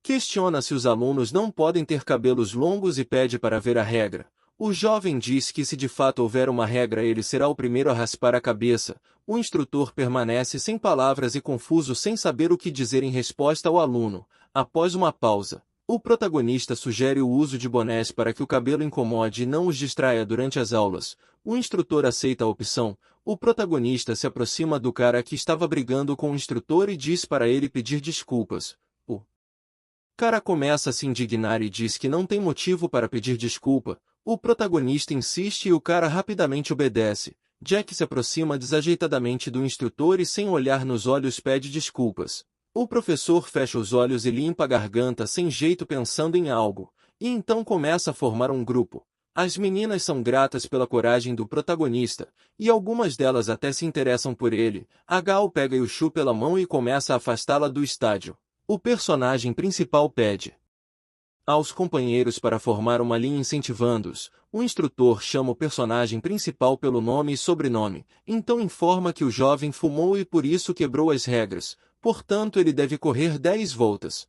questiona se os alunos não podem ter cabelos longos e pede para ver a regra. O jovem diz que se de fato houver uma regra ele será o primeiro a raspar a cabeça. O instrutor permanece sem palavras e confuso sem saber o que dizer em resposta ao aluno. Após uma pausa, o protagonista sugere o uso de bonés para que o cabelo incomode e não os distraia durante as aulas. O instrutor aceita a opção. O protagonista se aproxima do cara que estava brigando com o instrutor e diz para ele pedir desculpas. O cara começa a se indignar e diz que não tem motivo para pedir desculpa. O protagonista insiste e o cara rapidamente obedece. Jack se aproxima desajeitadamente do instrutor e sem olhar nos olhos pede desculpas. O professor fecha os olhos e limpa a garganta sem jeito pensando em algo, e então começa a formar um grupo. As meninas são gratas pela coragem do protagonista, e algumas delas até se interessam por ele. A Gao pega Yushu pela mão e começa a afastá-la do estádio. O personagem principal pede aos companheiros para formar uma linha incentivando-os. O instrutor chama o personagem principal pelo nome e sobrenome, então informa que o jovem fumou e por isso quebrou as regras, portanto ele deve correr 10 voltas.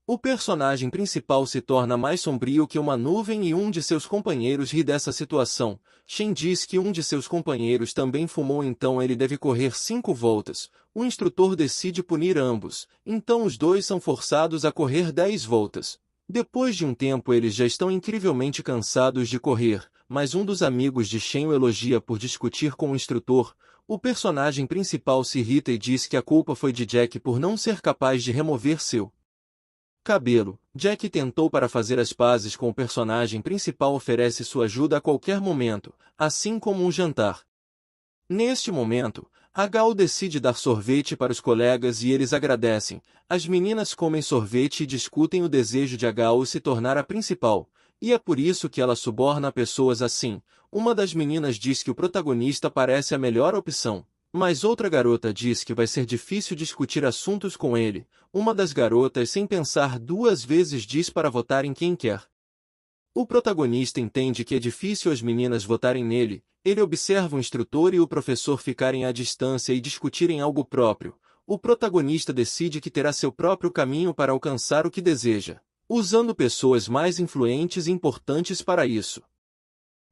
O personagem principal se torna mais sombrio que uma nuvem e um de seus companheiros ri dessa situação. Shen diz que um de seus companheiros também fumou, então ele deve correr 5 voltas. O instrutor decide punir ambos, então os dois são forçados a correr 10 voltas. Depois de um tempo eles já estão incrivelmente cansados de correr, mas um dos amigos de Shen o elogia por discutir com o instrutor. O personagem principal se irrita e diz que a culpa foi de Jack por não ser capaz de remover seu cabelo. Jack tentou para fazer as pazes com o personagem principal, oferece sua ajuda a qualquer momento, assim como um jantar. Neste momento, a Gao decide dar sorvete para os colegas e eles agradecem. As meninas comem sorvete e discutem o desejo de a Gao se tornar a principal, e é por isso que ela suborna pessoas assim. Uma das meninas diz que o protagonista parece a melhor opção, mas outra garota diz que vai ser difícil discutir assuntos com ele. Uma das garotas, sem pensar duas vezes, diz para votar em quem quer O protagonista entende que é difícil as meninas votarem nele, ele observa o instrutor e o professor ficarem à distância e discutirem algo próprio. O protagonista decide que terá seu próprio caminho para alcançar o que deseja, usando pessoas mais influentes e importantes para isso.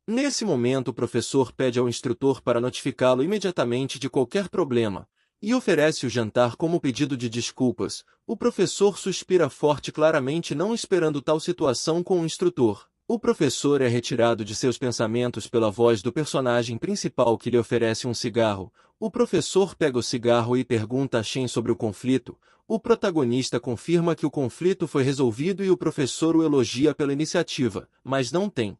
Nesse momento o professor pede ao instrutor para notificá-lo imediatamente de qualquer problema, e oferece o jantar como pedido de desculpas. O professor suspira forte, claramente não esperando tal situação com o instrutor. O professor é retirado de seus pensamentos pela voz do personagem principal que lhe oferece um cigarro. O professor pega o cigarro e pergunta a Shen sobre o conflito. O protagonista confirma que o conflito foi resolvido e o professor o elogia pela iniciativa, mas não tem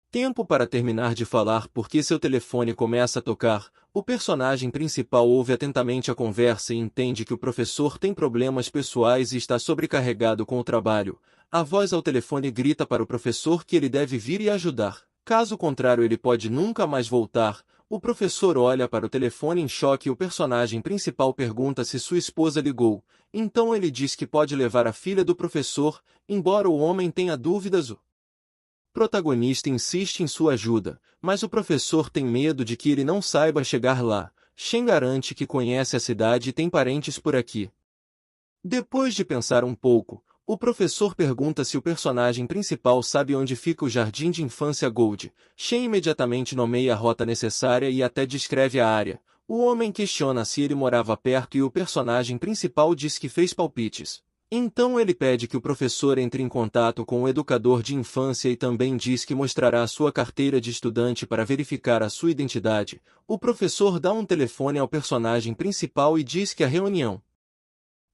tempo para terminar de falar porque seu telefone começa a tocar. O personagem principal ouve atentamente a conversa e entende que o professor tem problemas pessoais e está sobrecarregado com o trabalho. A voz ao telefone grita para o professor que ele deve vir e ajudar. Caso contrário, ele pode nunca mais voltar. O professor olha para o telefone em choque e o personagem principal pergunta se sua esposa ligou. Então ele diz que pode levar a filha do professor, embora o homem tenha dúvidas. O protagonista insiste em sua ajuda, mas o professor tem medo de que ele não saiba chegar lá. Shen garante que conhece a cidade e tem parentes por aqui. Depois de pensar um pouco, o professor pergunta se o personagem principal sabe onde fica o jardim de infância Gold. Shen imediatamente nomeia a rota necessária e até descreve a área. O homem questiona se ele morava perto e o personagem principal diz que fez palpites. Então ele pede que o professor entre em contato com o educador de infância e também diz que mostrará sua carteira de estudante para verificar a sua identidade. O professor dá um telefone ao personagem principal e diz que a reunião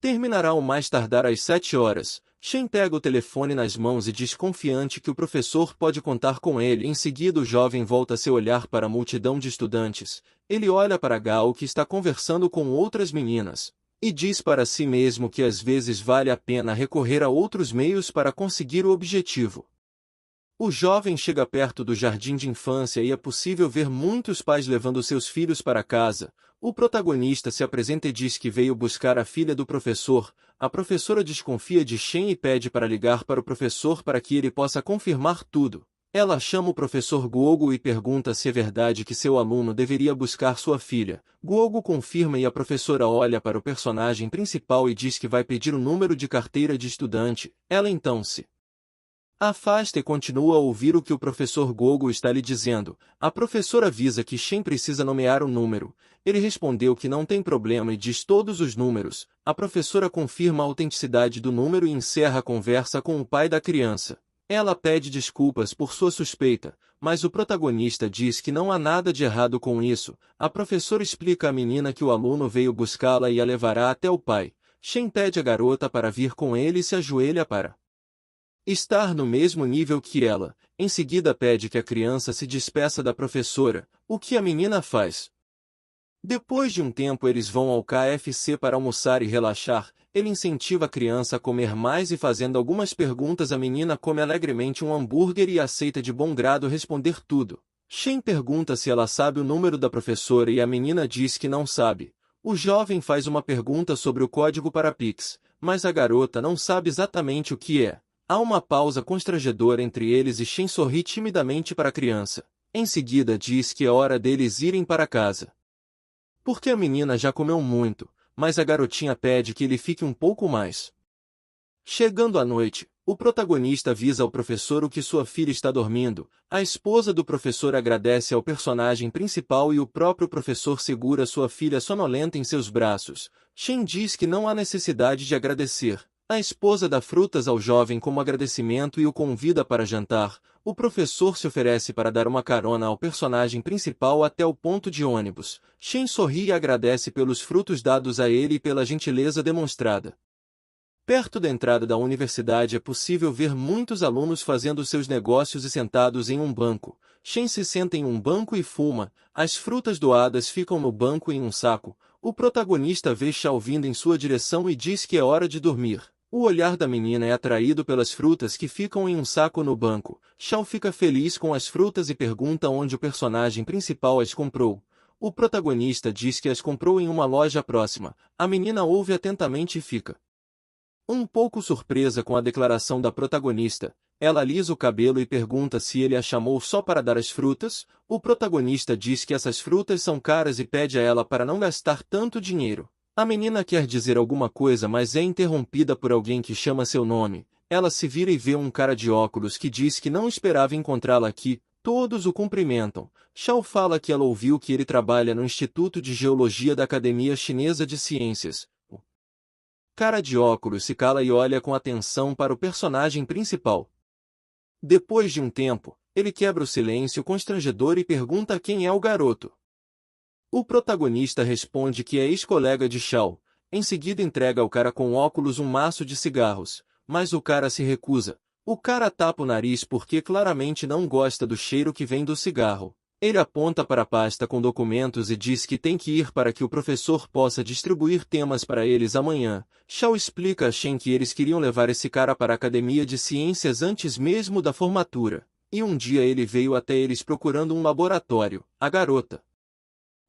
terminará ao mais tardar às 7 horas. Shen pega o telefone nas mãos e diz confiante que o professor pode contar com ele. Em seguida o jovem volta seu olhar para a multidão de estudantes. Ele olha para Gao, que está conversando com outras meninas, e diz para si mesmo que às vezes vale a pena recorrer a outros meios para conseguir o objetivo. O jovem chega perto do jardim de infância e é possível ver muitos pais levando seus filhos para casa. O protagonista se apresenta e diz que veio buscar a filha do professor. A professora desconfia de Shen e pede para ligar para o professor para que ele possa confirmar tudo. Ela chama o professor Guogo e pergunta se é verdade que seu aluno deveria buscar sua filha. Guogo confirma e a professora olha para o personagem principal e diz que vai pedir o número de carteira de estudante. Ela então se afasta e continua a ouvir o que o professor Guogo está lhe dizendo. A professora avisa que Shen precisa nomear um número. Ele respondeu que não tem problema e diz todos os números. A professora confirma a autenticidade do número e encerra a conversa com o pai da criança. Ela pede desculpas por sua suspeita, mas o protagonista diz que não há nada de errado com isso. A professora explica à menina que o aluno veio buscá-la e a levará até o pai. Shen pede à garota para vir com ele e se ajoelha para estar no mesmo nível que ela. Em seguida pede que a criança se despeça da professora, o que a menina faz. Depois de um tempo eles vão ao KFC para almoçar e relaxar. Ele incentiva a criança a comer mais e fazendo algumas perguntas a menina come alegremente um hambúrguer e aceita de bom grado responder tudo. Shen pergunta se ela sabe o número da professora e a menina diz que não sabe. O jovem faz uma pergunta sobre o código para Pix, mas a garota não sabe exatamente o que é. Há uma pausa constrangedora entre eles e Shen sorri timidamente para a criança. Em seguida diz que é hora deles irem para casa, porque a menina já comeu muito, mas a garotinha pede que ele fique um pouco mais. Chegando à noite, o protagonista avisa ao professor o que sua filha está dormindo. A esposa do professor agradece ao personagem principal e o próprio professor segura sua filha sonolenta em seus braços. Shen diz que não há necessidade de agradecer. A esposa dá frutas ao jovem como agradecimento e o convida para jantar. O professor se oferece para dar uma carona ao personagem principal até o ponto de ônibus. Shen sorri e agradece pelos frutos dados a ele e pela gentileza demonstrada. Perto da entrada da universidade é possível ver muitos alunos fazendo seus negócios e sentados em um banco. Shen se senta em um banco e fuma. As frutas doadas ficam no banco em um saco. O protagonista vê Xiao vindo em sua direção e diz que é hora de dormir. O olhar da menina é atraído pelas frutas que ficam em um saco no banco. Xiao fica feliz com as frutas e pergunta onde o personagem principal as comprou. O protagonista diz que as comprou em uma loja próxima. A menina ouve atentamente e fica um pouco surpresa com a declaração da protagonista. Ela alisa o cabelo e pergunta se ele a chamou só para dar as frutas. O protagonista diz que essas frutas são caras e pede a ela para não gastar tanto dinheiro. A menina quer dizer alguma coisa, mas é interrompida por alguém que chama seu nome. Ela se vira e vê um cara de óculos que diz que não esperava encontrá-la aqui. Todos o cumprimentam. Shao fala que ela ouviu que ele trabalha no Instituto de Geologia da Academia Chinesa de Ciências. O cara de óculos se cala e olha com atenção para o personagem principal. Depois de um tempo, ele quebra o silêncio constrangedor e pergunta quem é o garoto. O protagonista responde que é ex-colega de Shao. Em seguida entrega ao cara com óculos um maço de cigarros, mas o cara se recusa. O cara tapa o nariz porque claramente não gosta do cheiro que vem do cigarro. Ele aponta para a pasta com documentos e diz que tem que ir para que o professor possa distribuir temas para eles amanhã. Shao explica a Shen que eles queriam levar esse cara para a Academia de Ciências antes mesmo da formatura. E um dia ele veio até eles procurando um laboratório. A garota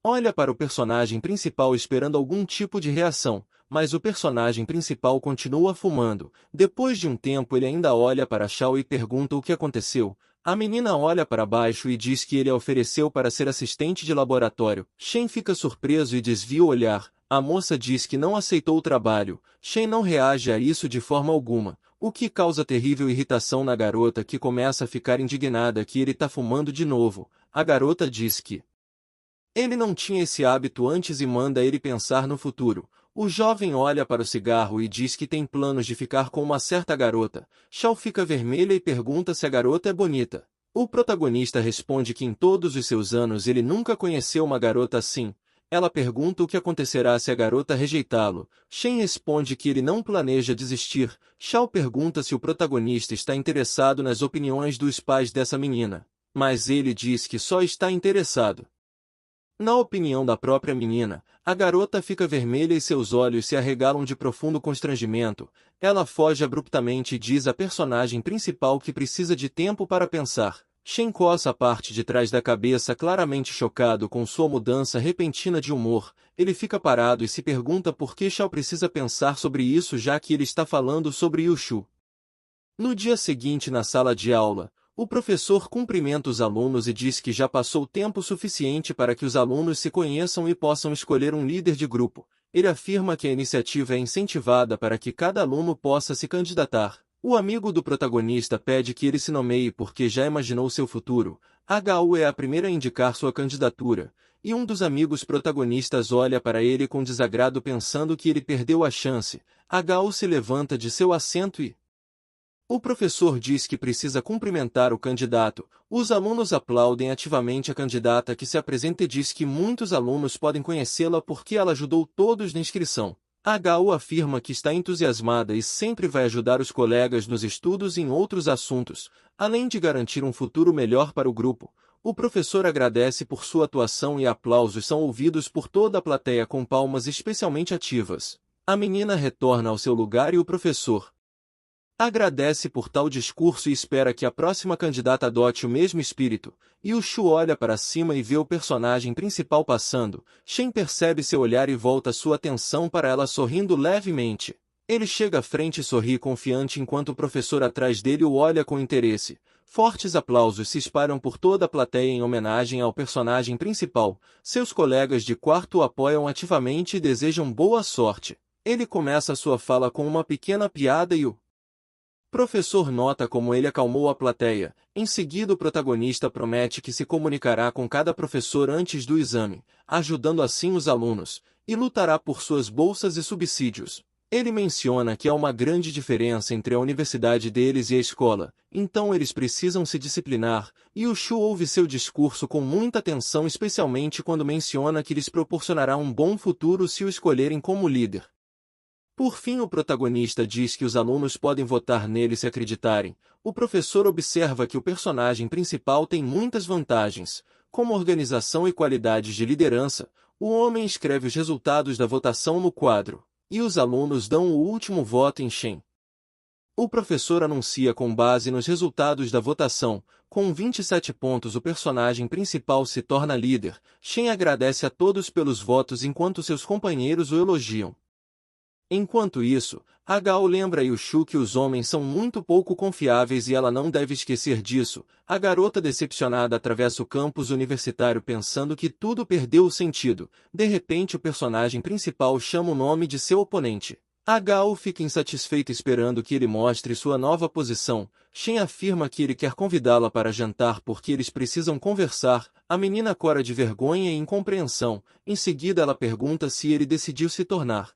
olha para o personagem principal esperando algum tipo de reação, mas o personagem principal continua fumando. Depois de um tempo ele ainda olha para Shao e pergunta o que aconteceu. A menina olha para baixo e diz que ele a ofereceu para ser assistente de laboratório. Shen fica surpreso e desvia o olhar. A moça diz que não aceitou o trabalho. Shen não reage a isso de forma alguma, o que causa terrível irritação na garota, que começa a ficar indignada que ele está fumando de novo. A garota diz que ele não tinha esse hábito antes e manda ele pensar no futuro. O jovem olha para o cigarro e diz que tem planos de ficar com uma certa garota. Shao fica vermelha e pergunta se a garota é bonita. O protagonista responde que em todos os seus anos ele nunca conheceu uma garota assim. Ela pergunta o que acontecerá se a garota rejeitá-lo. Shen responde que ele não planeja desistir. Shao pergunta se o protagonista está interessado nas opiniões dos pais dessa menina, mas ele diz que só está interessado na opinião da própria menina. A garota fica vermelha e seus olhos se arregalam de profundo constrangimento. Ela foge abruptamente e diz à personagem principal que precisa de tempo para pensar. Shen coça a parte de trás da cabeça, claramente chocado com sua mudança repentina de humor. Ele fica parado e se pergunta por que Shao precisa pensar sobre isso, já que ele está falando sobre Yushu. No dia seguinte, na sala de aula, o professor cumprimenta os alunos e diz que já passou tempo suficiente para que os alunos se conheçam e possam escolher um líder de grupo. Ele afirma que a iniciativa é incentivada para que cada aluno possa se candidatar. O amigo do protagonista pede que ele se nomeie porque já imaginou seu futuro. HU é a primeira a indicar sua candidatura, e um dos amigos protagonistas olha para ele com desagrado pensando que ele perdeu a chance. HU se levanta de seu assento e o professor diz que precisa cumprimentar o candidato. Os alunos aplaudem ativamente a candidata que se apresenta e diz que muitos alunos podem conhecê-la porque ela ajudou todos na inscrição. HU afirma que está entusiasmada e sempre vai ajudar os colegas nos estudos e em outros assuntos, além de garantir um futuro melhor para o grupo. O professor agradece por sua atuação e aplausos são ouvidos por toda a plateia com palmas especialmente ativas. A menina retorna ao seu lugar e o professor agradece por tal discurso e espera que a próxima candidata adote o mesmo espírito. Yushu olha para cima e vê o personagem principal passando. Shen percebe seu olhar e volta sua atenção para ela sorrindo levemente. Ele chega à frente e sorri confiante enquanto o professor atrás dele o olha com interesse. Fortes aplausos se espalham por toda a plateia em homenagem ao personagem principal. Seus colegas de quarto o apoiam ativamente e desejam boa sorte. Ele começa sua fala com uma pequena piada e o professor nota como ele acalmou a plateia. Em seguida, o protagonista promete que se comunicará com cada professor antes do exame, ajudando assim os alunos, e lutará por suas bolsas e subsídios. Ele menciona que há uma grande diferença entre a universidade deles e a escola, então eles precisam se disciplinar, e o Shu ouve seu discurso com muita atenção, especialmente quando menciona que lhes proporcionará um bom futuro se o escolherem como líder. Por fim, o protagonista diz que os alunos podem votar nele se acreditarem. O professor observa que o personagem principal tem muitas vantagens, como organização e qualidades de liderança. O homem escreve os resultados da votação no quadro, e os alunos dão o último voto em Shen. O professor anuncia com base nos resultados da votação. Com 27 pontos, o personagem principal se torna líder. Shen agradece a todos pelos votos enquanto seus companheiros o elogiam. Enquanto isso, Hagao lembra Yushu que os homens são muito pouco confiáveis e ela não deve esquecer disso. A garota decepcionada atravessa o campus universitário pensando que tudo perdeu o sentido. De repente o personagem principal chama o nome de seu oponente. Hagao fica insatisfeita esperando que ele mostre sua nova posição. Shen afirma que ele quer convidá-la para jantar porque eles precisam conversar. A menina cora de vergonha e incompreensão. Em seguida ela pergunta se ele decidiu se tornar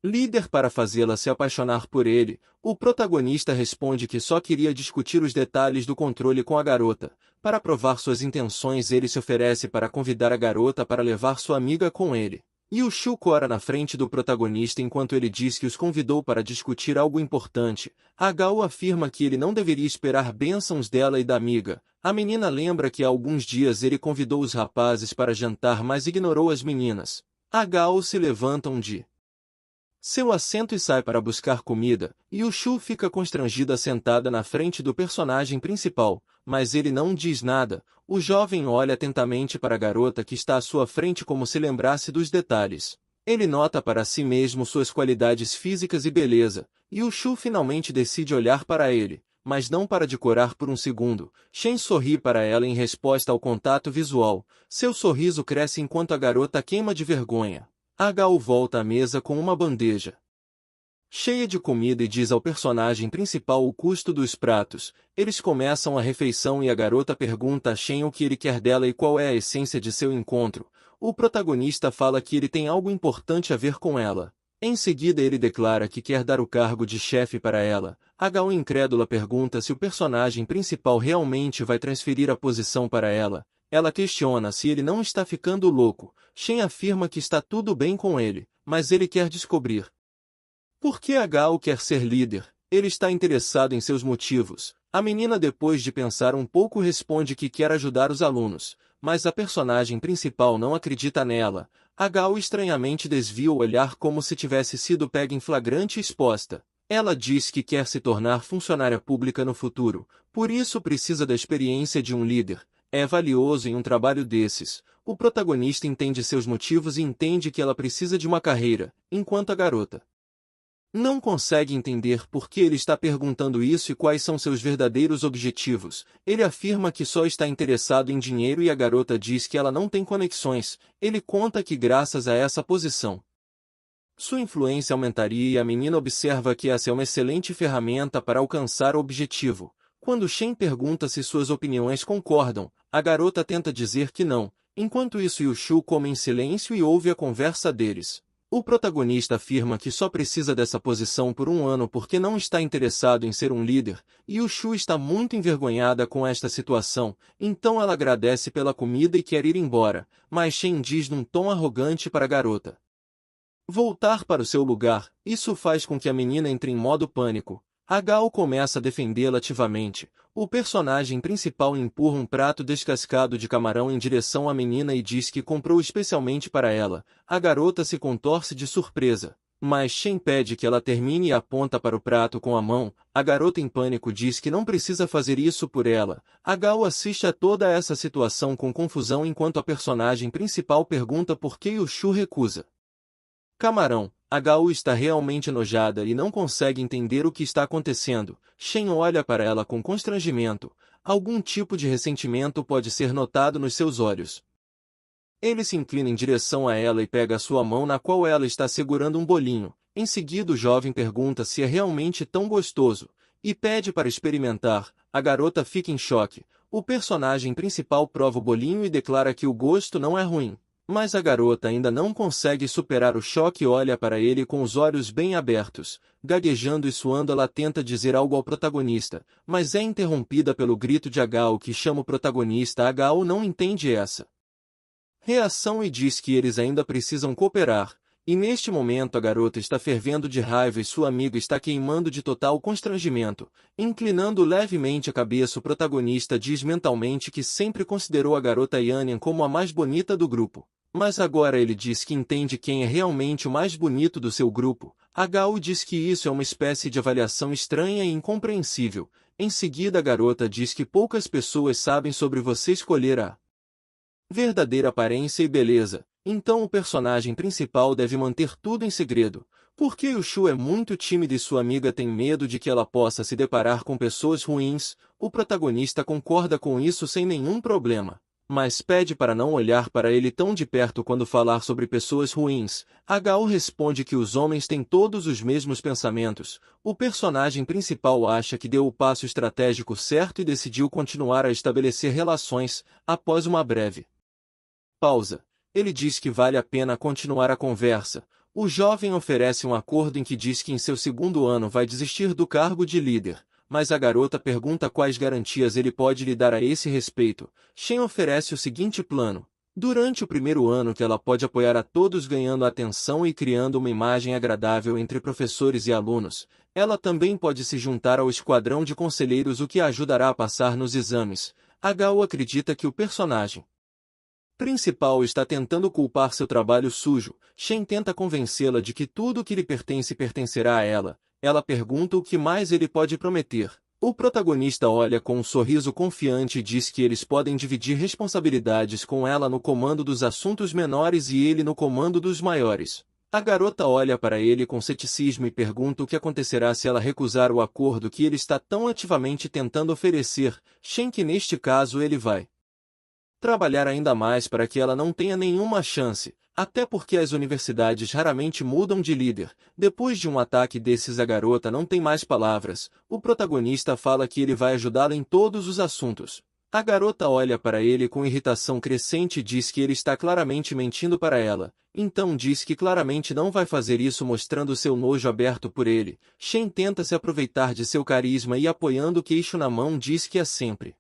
líder para fazê-la se apaixonar por ele. O protagonista responde que só queria discutir os detalhes do controle com a garota. Para provar suas intenções, ele se oferece para convidar a garota para levar sua amiga com ele. Yushu cora na frente do protagonista enquanto ele diz que os convidou para discutir algo importante. Hagao afirma que ele não deveria esperar bênçãos dela e da amiga. A menina lembra que há alguns dias ele convidou os rapazes para jantar, mas ignorou as meninas. Hagao se levantam de seu assento e sai para buscar comida. Yushu fica constrangida sentada na frente do personagem principal, mas ele não diz nada. O jovem olha atentamente para a garota que está à sua frente como se lembrasse dos detalhes. Ele nota para si mesmo suas qualidades físicas e beleza. Yushu finalmente decide olhar para ele, mas não para de corar por um segundo. Shen sorri para ela em resposta ao contato visual. Seu sorriso cresce enquanto a garota queima de vergonha. Hagao volta à mesa com uma bandeja cheia de comida e diz ao personagem principal o custo dos pratos. Eles começam a refeição e a garota pergunta a Shen o que ele quer dela e qual é a essência de seu encontro. O protagonista fala que ele tem algo importante a ver com ela. Em seguida ele declara que quer dar o cargo de chefe para ela. Hagao incrédula pergunta se o personagem principal realmente vai transferir a posição para ela. Ela questiona se ele não está ficando louco. Shen afirma que está tudo bem com ele, mas ele quer descobrir por que Hagao quer ser líder. Ele está interessado em seus motivos. A menina, depois de pensar um pouco, responde que quer ajudar os alunos, mas a personagem principal não acredita nela. Hagao estranhamente desvia o olhar como se tivesse sido pega em flagrante e exposta. Ela diz que quer se tornar funcionária pública no futuro, por isso precisa da experiência de um líder. É valioso em um trabalho desses. O protagonista entende seus motivos e entende que ela precisa de uma carreira, enquanto a garota não consegue entender por que ele está perguntando isso e quais são seus verdadeiros objetivos. Ele afirma que só está interessado em dinheiro e a garota diz que ela não tem conexões. Ele conta que graças a essa posição, sua influência aumentaria e a menina observa que essa é uma excelente ferramenta para alcançar o objetivo. Quando Shen pergunta se suas opiniões concordam, a garota tenta dizer que não. Enquanto isso, Yushu come em silêncio e ouve a conversa deles. O protagonista afirma que só precisa dessa posição por um ano porque não está interessado em ser um líder, e Yushu está muito envergonhada com esta situação, então ela agradece pela comida e quer ir embora, mas Shen diz num tom arrogante para a garota voltar para o seu lugar. Isso faz com que a menina entre em modo pânico. Hagao começa a defendê-la ativamente. O personagem principal empurra um prato descascado de camarão em direção à menina e diz que comprou especialmente para ela. A garota se contorce de surpresa, mas Shen pede que ela termine e aponta para o prato com a mão. A garota em pânico diz que não precisa fazer isso por ela. Hagao assiste a toda essa situação com confusão enquanto a personagem principal pergunta por que Yushu recusa camarão. Hagao está realmente enojada e não consegue entender o que está acontecendo. Shen olha para ela com constrangimento. Algum tipo de ressentimento pode ser notado nos seus olhos. Ele se inclina em direção a ela e pega a sua mão na qual ela está segurando um bolinho. Em seguida o jovem pergunta se é realmente tão gostoso, e pede para experimentar. A garota fica em choque. O personagem principal prova o bolinho e declara que o gosto não é ruim. Mas a garota ainda não consegue superar o choque e olha para ele com os olhos bem abertos. Gaguejando e suando, ela tenta dizer algo ao protagonista, mas é interrompida pelo grito de Hagao que chama o protagonista. Hagao não entende essa reação e diz que eles ainda precisam cooperar. E neste momento a garota está fervendo de raiva e sua amiga está queimando de total constrangimento. Inclinando levemente a cabeça, o protagonista diz mentalmente que sempre considerou a garota Yannian como a mais bonita do grupo. Mas agora ele diz que entende quem é realmente o mais bonito do seu grupo. Hagao diz que isso é uma espécie de avaliação estranha e incompreensível. Em seguida a garota diz que poucas pessoas sabem sobre você escolher a verdadeira aparência e beleza. Então o personagem principal deve manter tudo em segredo, porque Yushu é muito tímida e sua amiga tem medo de que ela possa se deparar com pessoas ruins. O protagonista concorda com isso sem nenhum problema, mas pede para não olhar para ele tão de perto quando falar sobre pessoas ruins. Hagao responde que os homens têm todos os mesmos pensamentos. O personagem principal acha que deu o passo estratégico certo e decidiu continuar a estabelecer relações. Após uma breve pausa, ele diz que vale a pena continuar a conversa. O jovem oferece um acordo em que diz que em seu segundo ano vai desistir do cargo de líder, mas a garota pergunta quais garantias ele pode lhe dar a esse respeito. Shen oferece o seguinte plano. Durante o primeiro ano que ela pode apoiar a todos ganhando atenção e criando uma imagem agradável entre professores e alunos, ela também pode se juntar ao esquadrão de conselheiros, o que a ajudará a passar nos exames. Hagao acredita que o personagem principal está tentando culpar seu trabalho sujo. Shen tenta convencê-la de que tudo o que lhe pertence pertencerá a ela. Ela pergunta o que mais ele pode prometer. O protagonista olha com um sorriso confiante e diz que eles podem dividir responsabilidades com ela no comando dos assuntos menores e ele no comando dos maiores. A garota olha para ele com ceticismo e pergunta o que acontecerá se ela recusar o acordo que ele está tão ativamente tentando oferecer. Shen que neste caso ele vai trabalhar ainda mais para que ela não tenha nenhuma chance, até porque as universidades raramente mudam de líder. Depois de um ataque desses, a garota não tem mais palavras. O protagonista fala que ele vai ajudá-la em todos os assuntos. A garota olha para ele com irritação crescente e diz que ele está claramente mentindo para ela. Então diz que claramente não vai fazer isso, mostrando seu nojo aberto por ele. Shen tenta se aproveitar de seu carisma e, apoiando o queixo na mão, diz que é sempre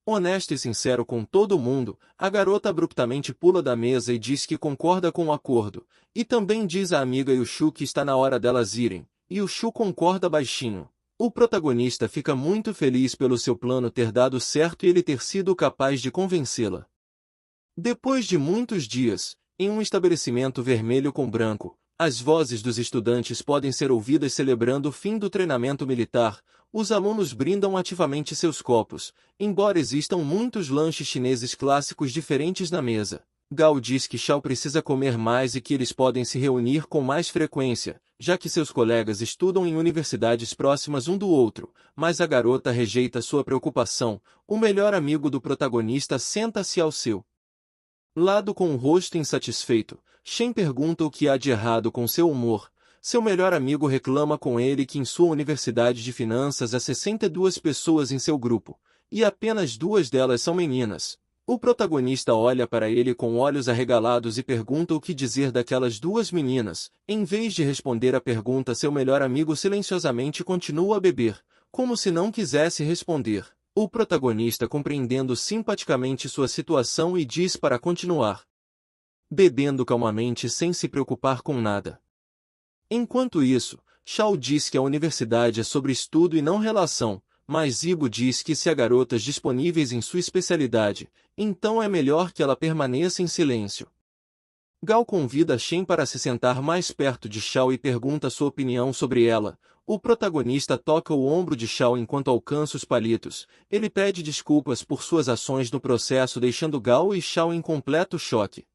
honesto e sincero com todo mundo. A garota abruptamente pula da mesa e diz que concorda com o acordo, e também diz à amiga Yushu que está na hora delas irem. Yushu concorda baixinho. O protagonista fica muito feliz pelo seu plano ter dado certo e ele ter sido capaz de convencê-la. Depois de muitos dias, em um estabelecimento vermelho com branco, as vozes dos estudantes podem ser ouvidas celebrando o fim do treinamento militar. Os alunos brindam ativamente seus copos, embora existam muitos lanches chineses clássicos diferentes na mesa. Gao diz que Xiao precisa comer mais e que eles podem se reunir com mais frequência, já que seus colegas estudam em universidades próximas um do outro, mas a garota rejeita sua preocupação. O melhor amigo do protagonista senta-se ao seu lado com um rosto insatisfeito. Shen pergunta o que há de errado com seu humor. Seu melhor amigo reclama com ele que em sua universidade de finanças há 62 pessoas em seu grupo, e apenas 2 delas são meninas. O protagonista olha para ele com olhos arregalados e pergunta o que dizer daquelas 2 meninas. Em vez de responder à pergunta, seu melhor amigo silenciosamente continua a beber, como se não quisesse responder. O protagonista, compreendendo simpaticamente sua situação, e diz para continuar bebendo calmamente sem se preocupar com nada. Enquanto isso, Xiao diz que a universidade é sobre estudo e não relação, mas Ibo diz que se há garotas disponíveis em sua especialidade, então é melhor que ela permaneça em silêncio. Gao convida Shen para se sentar mais perto de Xiao e pergunta sua opinião sobre ela. O protagonista toca o ombro de Xiao enquanto alcança os palitos. Ele pede desculpas por suas ações no processo, deixando Gao e Xiao em completo choque.